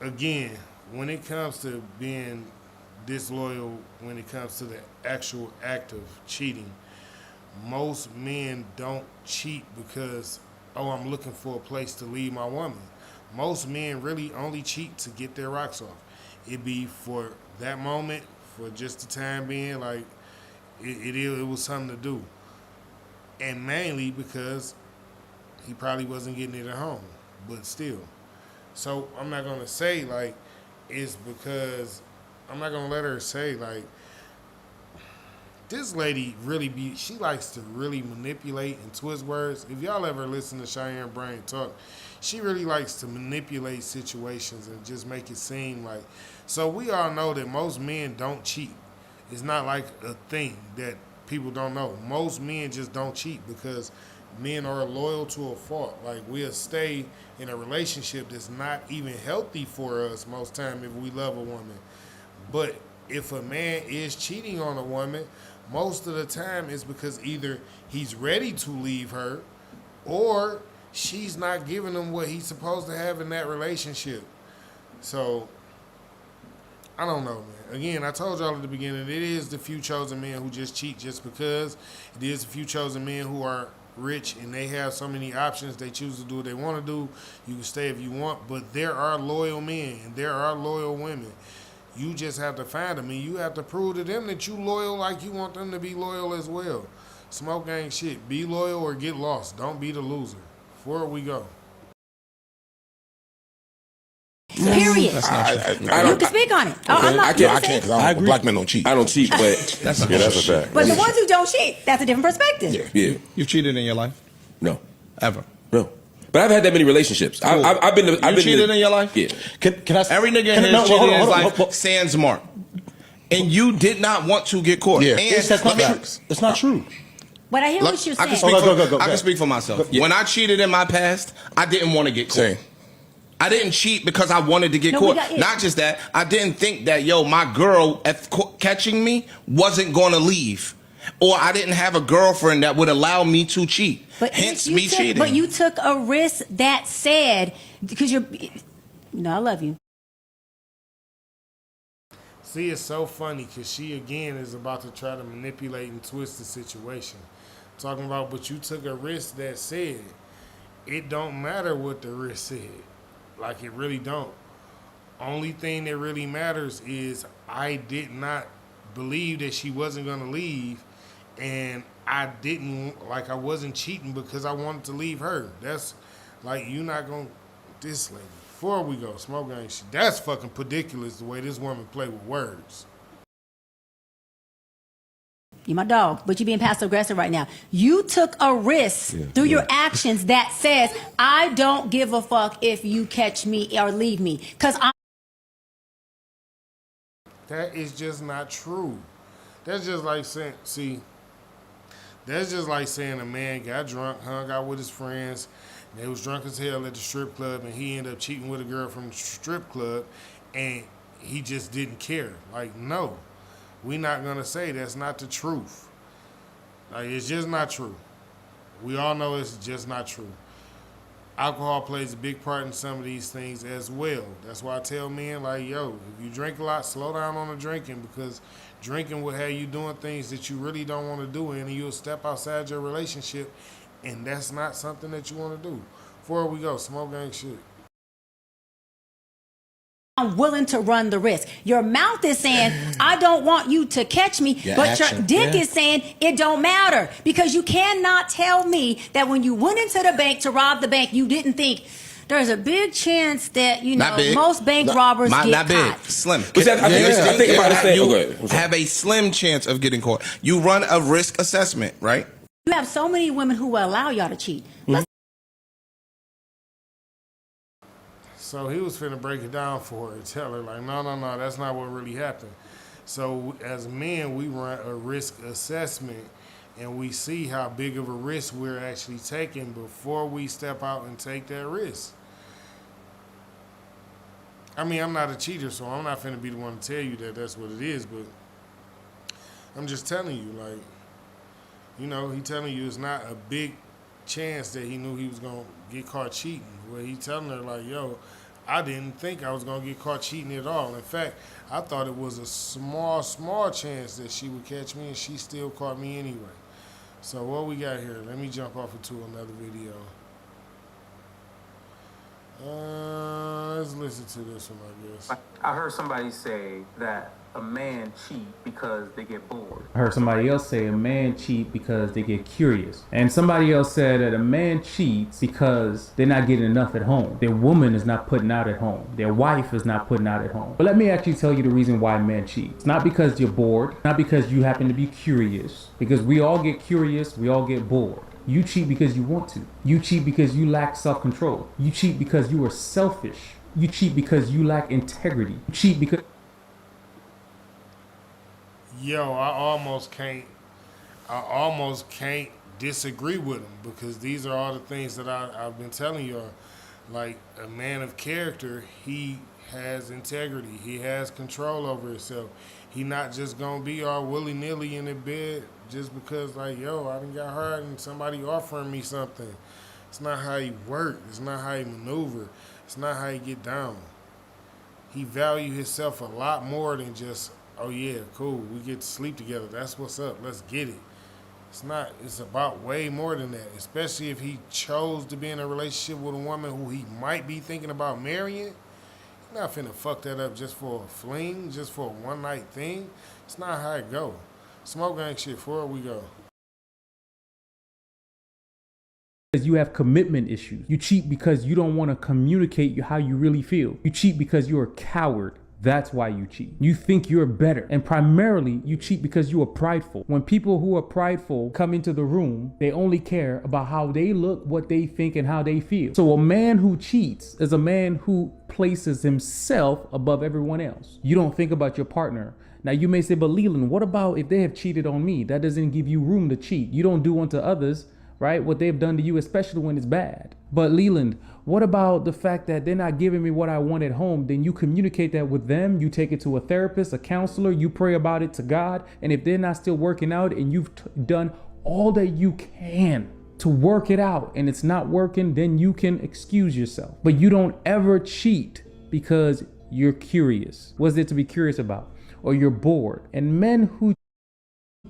Again, when it comes to being disloyal, when it comes to the actual act of cheating, most men don't cheat because, oh, I'm looking for a place to leave my woman. Most men really only cheat to get their rocks off. It be for that moment, for just the time being, like it was something to do. And mainly because he probably wasn't getting it at home, but still. So I'm not gonna say like it's because I'm not gonna let her say like this lady she likes to really manipulate and twist words. If y'all ever listen to Cheyenne Brain talk, she really likes to manipulate situations and just make it seem like. So we all know that most men don't cheat. It's not like a thing that people don't know. Most men just don't cheat because men are loyal to a fault. Like we'll stay in a relationship that's not even healthy for us most time if we love a woman. But if a man is cheating on a woman, most of the time it's because either he's ready to leave her or she's not giving him what he's supposed to have in that relationship. So I don't know, man. Again, I told y'all at the beginning, it is the few chosen men who just cheat just because. It is the few chosen men who are rich and they have so many options. They choose to do what they want to do. You can stay if you want, but there are loyal men and there are loyal women. You just have to find them and you have to prove to them that you loyal like you want them to be loyal as well. Smoke ain't shit. Be loyal or get lost. Don't be the loser. Forward we go. Period. You can speak on it. I can't because black men don't cheat. I don't cheat, but that's a fact. But the ones who don't cheat, that's a different perspective. Yeah. You've cheated in your life? No. Ever? No. But I've had that many relationships. Cool. I've been cheated in your life? Yeah. Can I? Every nigga in here cheated in his life. Sans Mark. And you did not want to get caught. Yeah. And That's not true. That's not true. But I hear what you're saying. I can speak for myself. When I cheated in my past, I didn't want to get caught. Same. I didn't cheat because I wanted to get caught. Not just that, I didn't think that, my girl catching me wasn't going to leave. Or I didn't have a girlfriend that would allow me to cheat. Hence me cheating. But you took a risk that said, because I love you. See, it's so funny because she again is about to try to manipulate and twist the situation. Talking about, but you took a risk that said, it don't matter what the risk said. Like, it really don't. Only thing that really matters is I did not believe that she wasn't going to leave, and I wasn't cheating because I wanted to leave her. That's, like, you not going to, this lady. Before we go, smoke ain't shit. That's fucking ridiculous the way this woman play with words. You're my dog, but you're being passive aggressive right now. You took a risk through your actions that says, I don't give a fuck if you catch me or leave me. That is just not true. That's just like saying, a man got drunk, hung out with his friends, and they was drunk as hell at the strip club, and he ended up cheating with a girl from the strip club, and he just didn't care. Like, no. We're not going to say that's not the truth. Like, it's just not true. We all know it's just not true. Alcohol plays a big part in some of these things as well. That's why I tell men, like, yo, if you drink a lot, slow down on the drinking, because drinking will have you doing things that you really don't want to do, and you'll step outside your relationship, and that's not something that you want to do. Before we go, smoke ain't shit. I'm willing to run the risk. Your mouth is saying, I don't want you to catch me, but your dick is saying it don't matter, because you cannot tell me that when you went into the bank to rob the bank, you didn't think there's a big chance that, most bank robbers get not caught. big, slim. But I think about it. You have a slim chance of getting caught. You run a risk assessment, right? You have so many women who will allow y'all to cheat. So he was finna break it down for her, tell her like, no, that's not what really happened. So as men, we run a risk assessment and we see how big of a risk we're actually taking before we step out and take that risk. I mean, I'm not a cheater, so I'm not finna be the one to tell you that that's what it is, but I'm just telling you, like, you know, he telling you it's not a big chance that he knew he was gonna get caught cheating. Where he telling her like, yo, I didn't think I was gonna get caught cheating at all. In fact, I thought it was a small chance that she would catch me, and she still caught me anyway. So what we got here? Let me jump off into another video. Let's listen to this one, I guess. I heard somebody say that a man cheat because they get bored. I heard somebody else say a man cheat because they get curious. And somebody else said that a man cheats because they're not getting enough at home. Their woman is not putting out at home. Their wife is not putting out at home. But let me actually tell you the reason why men cheat. It's not because you're bored, not because you happen to be curious, because we all get curious, we all get bored. You cheat because you want to. You cheat because you lack self-control. You cheat because you are selfish. You cheat because you lack integrity. You cheat because... Yo, I almost can't disagree with him, because these are all the things that I've been telling y'all. Like, a man of character, he has integrity. He has control over himself. He not just gonna be all willy-nilly in the bed just because, like, yo, I done got hurt and somebody offering me something. It's not how he work. It's not how he maneuver. It's not how he get down. He value himself a lot more than just, oh yeah, cool, we get to sleep together. That's what's up. Let's get it. It's about way more than that, especially if he chose to be in a relationship with a woman who he might be thinking about marrying. He's not finna fuck that up just for a fling, just for a one-night thing. It's not how it go. Smoke gang shit, forward we go. Because you have commitment issues. You cheat because you don't want to communicate how you really feel. You cheat because you're a coward. That's why you cheat. You think you're better. And primarily, you cheat because you are prideful. When people who are prideful come into the room, they only care about how they look, what they think, and how they feel. So a man who cheats is a man who places himself above everyone else. You don't think about your partner. Now you may say, but Leland, what about if they have cheated on me? That doesn't give you room to cheat. You don't do unto others, right, what they've done to you, especially when it's bad. But Leland, what about the fact that they're not giving me what I want at home? Then you communicate that with them. You take it to a therapist, a counselor. You pray about it to God. And if they're not still working out and you've done all that you can to work it out and it's not working, then you can excuse yourself. But you don't ever cheat because you're curious. What's there to be curious about? Or you're bored. And men who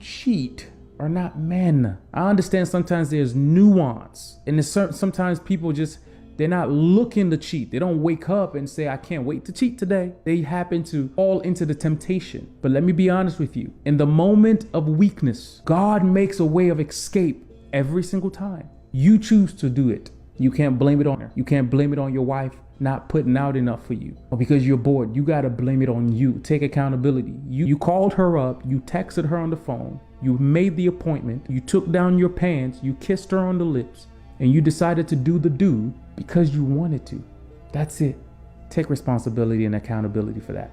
cheat are not men. I understand sometimes there's nuance, and sometimes people just, they're not looking to cheat. They don't wake up and say, I can't wait to cheat today. They happen to fall into the temptation. But let me be honest with you. In the moment of weakness, God makes a way of escape every single time. You choose to do it. You can't blame it on her. You can't blame it on your wife not putting out enough for you, or because you're bored. You got to blame it on you. Take accountability. You called her up. You texted her on the phone. You made the appointment. You took down your pants. You kissed her on the lips, and you decided to do the do because you wanted to. That's it. Take responsibility and accountability for that.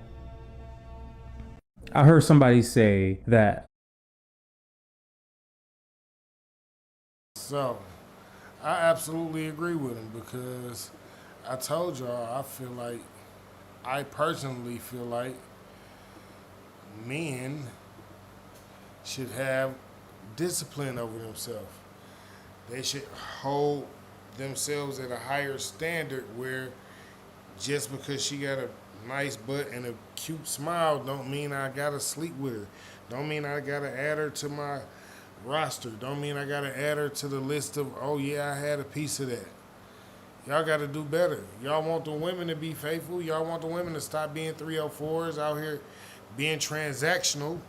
I heard somebody say that. So, I absolutely agree with him, because I told y'all, I personally feel like men should have discipline over themselves. They should hold themselves at a higher standard, where just because she got a nice butt and a cute smile don't mean I gotta sleep with her. Don't mean I gotta add her to my roster. Don't mean I gotta add her to the list of, oh yeah, I had a piece of that. Y'all gotta do better. Y'all want the women to be faithful. Y'all want the women to stop being 304s out here being transactional.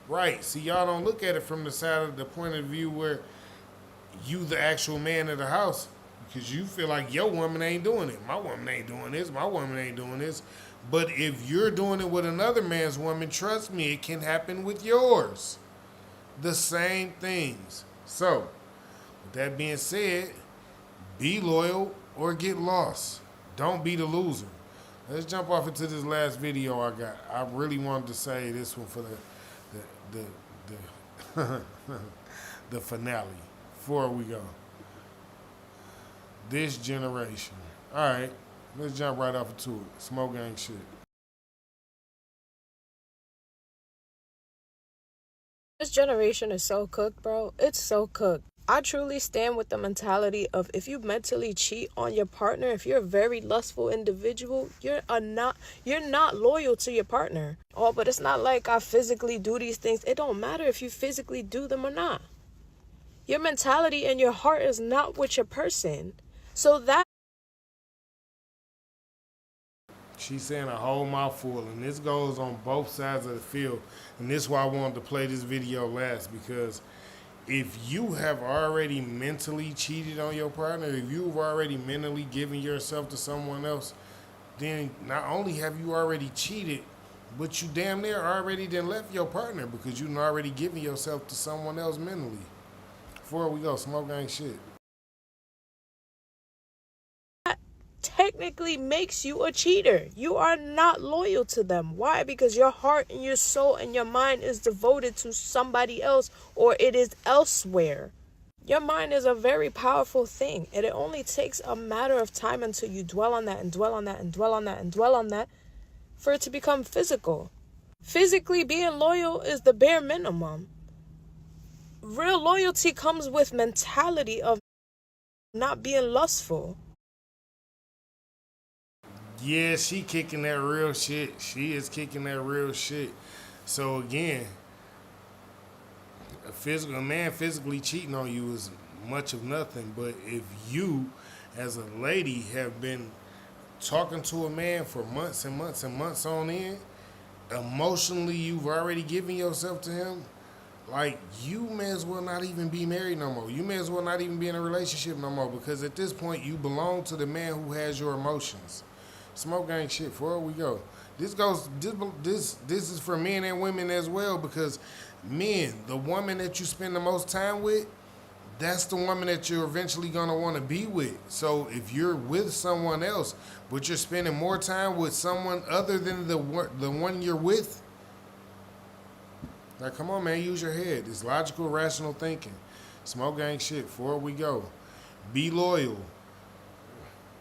Right. See, y'all don't look at it from the side of the point of view where you the actual man of the house, because you feel like your woman ain't doing it. My woman ain't doing this. My woman ain't doing this. But if you're doing it with another man's woman, trust me, it can happen with yours. The same things. So, with that being said, be loyal, or get lost. Don't be the loser. Let's jump off into this last video I got. I really wanted to say this one for the the finale. Before we go. This generation. All right, let's jump right off into it. Smoke gang shit. This generation is so cooked, bro. It's so cooked. I truly stand with the mentality of if you mentally cheat on your partner, if you're a very lustful individual, you're not loyal to your partner. Oh, but it's not like I physically do these things. It don't matter if you physically do them or not. Your mentality and your heart is not with your person. So that She's saying a whole mouthful, and this goes on both sides of the field. And this is why I wanted to play this video last, because if you have already mentally cheated on your partner, if you've already mentally given yourself to someone else, then not only have you already cheated, but you damn near already then left your partner because you've already given yourself to someone else mentally. Before we go, smoke gang shit. technically makes you a cheater. You are not loyal to them. Why? Because your heart and your soul and your mind is devoted to somebody else, or it is elsewhere. Your mind is a very powerful thing, and it only takes a matter of time until you dwell on that and dwell on that and dwell on that and dwell on that for it to become physical. Physically being loyal is the bare minimum. Real loyalty comes with mentality of not being lustful. Yeah, she kicking that real shit. She is kicking that real shit. So again, a man physically cheating on you is much of nothing. But if you, as a lady, have been talking to a man for months and months and months on end, emotionally you've already given yourself to him, like, you may as well not even be married no more. You may as well not even be in a relationship no more, because at this point you belong to the man who has your emotions. Smoke gang shit. Before we go, this is for men and women as well, because men, the woman that you spend the most time with, that's the woman that you're eventually going to want to be with. So if you're with someone else, but you're spending more time with someone other than the one you're with, like, come on, man, use your head. It's logical, rational thinking. Smoke gang shit. Before we go, be loyal.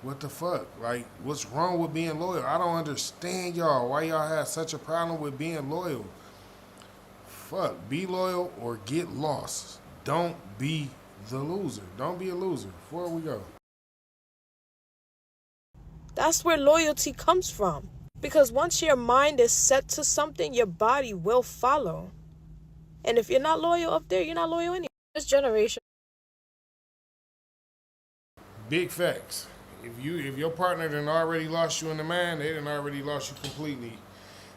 What the fuck? Like, what's wrong with being loyal? I don't understand y'all. Why y'all have such a problem with being loyal? Fuck, be loyal or get lost. Don't be the loser. Don't be a loser. Before we go. That's where loyalty comes from. Because once your mind is set to something, your body will follow. And if you're not loyal up there, you're not loyal anyway. This generation. Big facts. If your partner done already lost you in the mind, they done already lost you completely.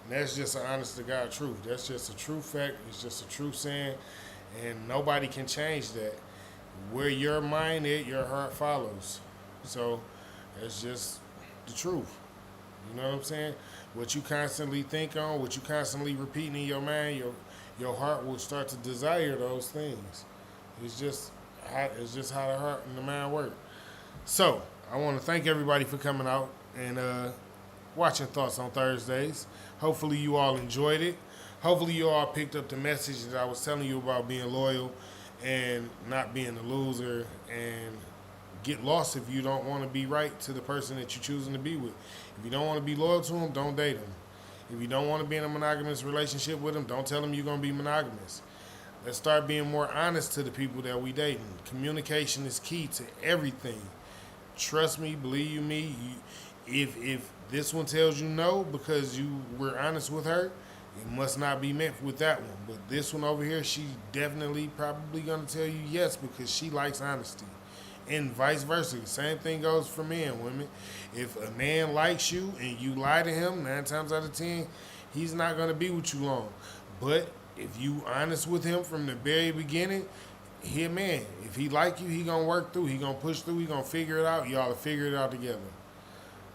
And that's just an honest to God truth. That's just a true fact. It's just a true saying. And nobody can change that. Where your mind is, your heart follows. So that's just the truth. You know what I'm saying? What you constantly think on, what you constantly repeating in your mind, your heart will start to desire those things. It's just how the heart and the mind work. So I want to thank everybody for coming out and watching Thoughts on Thursdays. Hopefully you all enjoyed it. Hopefully you all picked up the message that I was telling you about being loyal and not being a loser, and get lost if you don't want to be right to the person that you're choosing to be with. If you don't want to be loyal to them, don't date them. If you don't want to be in a monogamous relationship with them, don't tell them you're going to be monogamous. Let's start being more honest to the people that we dating. Communication is key to everything. Trust me, believe me. If this one tells you no because you were honest with her, it must not be meant with that one. But this one over here, she's definitely probably going to tell you yes because she likes honesty. And vice versa. Same thing goes for men and women. If a man likes you and you lie to him, 9 times out of 10, he's not going to be with you long. But if you honest with him from the very beginning, he a man. If he like you, he going to work through. He going to push through. He going to figure it out. Y'all will figure it out together.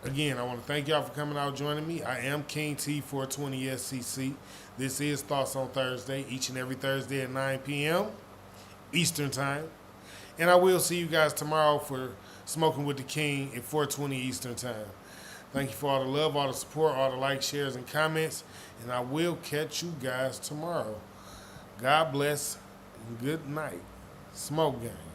Again, I want to thank y'all for coming out joining me. I am King T420 SCC. This is Thoughts on Thursday, each and every Thursday at 9 p.m. Eastern Time. And I will see you guys tomorrow for Smoking with the King at 4:20 Eastern Time. Thank you for all the love, all the support, all the likes, shares, and comments. And I will catch you guys tomorrow. God bless and good night. Smoke gang.